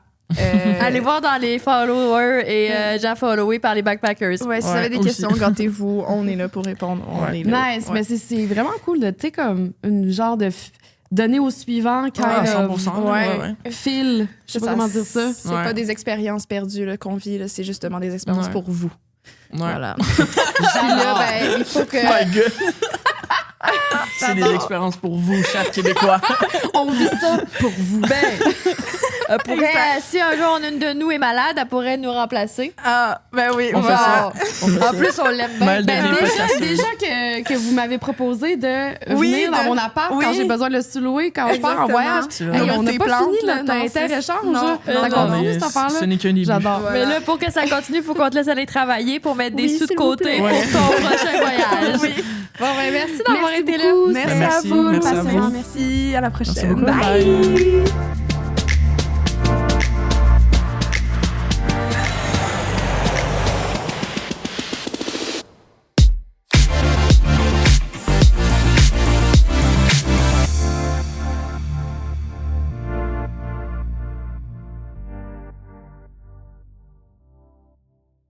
allez voir dans les followers et gens followés par les backpackers. Ouais, si vous Ouais, avez des aussi. questions, gâtez-vous. On est là pour répondre. On Ouais. est là. Nice, Ouais. mais c'est vraiment cool de, tu sais, comme une genre de donner au suivant quand Ouais, 100%. ouais. fil. Je sais pas comment dire ça. C'est Ouais. pas des expériences perdues là, qu'on vit, là, c'est justement des expériences Ouais. pour vous. Ouais. Voilà. Puis là, ben, il faut que. My God. C'est des expériences pour vous, chers Québécois. On vit ça pour vous. Si un jour on une de nous est malade, elle pourrait nous remplacer. Ah, ben oui, On fait ça. On fait En ça. plus, on l'aime bien. Maëlle devient podcasteuse. Déjà que vous m'avez proposé de Oui, venir dans de- mon appart oui. quand j'ai besoin de le sous-louer, quand je pars en Exactement. voyage. C'est Hey, vrai. on n'a Tes pas plantes, fini là, notre non, inter-échange. non. là. Non, Ça non, continue, mais cette affaire-là. ce n'est qu'un début. J'adore. Mais là, pour que ça continue, il faut qu'on te laisse aller travailler pour mettre des Oui, sous de s'il vous côté plaît. pour ton prochain voyage. Oui. Bon, ben, merci d'avoir Merci été là. beaucoup. Merci, Merci, à vous, merci à passionnant. vous. Merci, à la prochaine. Merci beaucoup. Bye. Bye.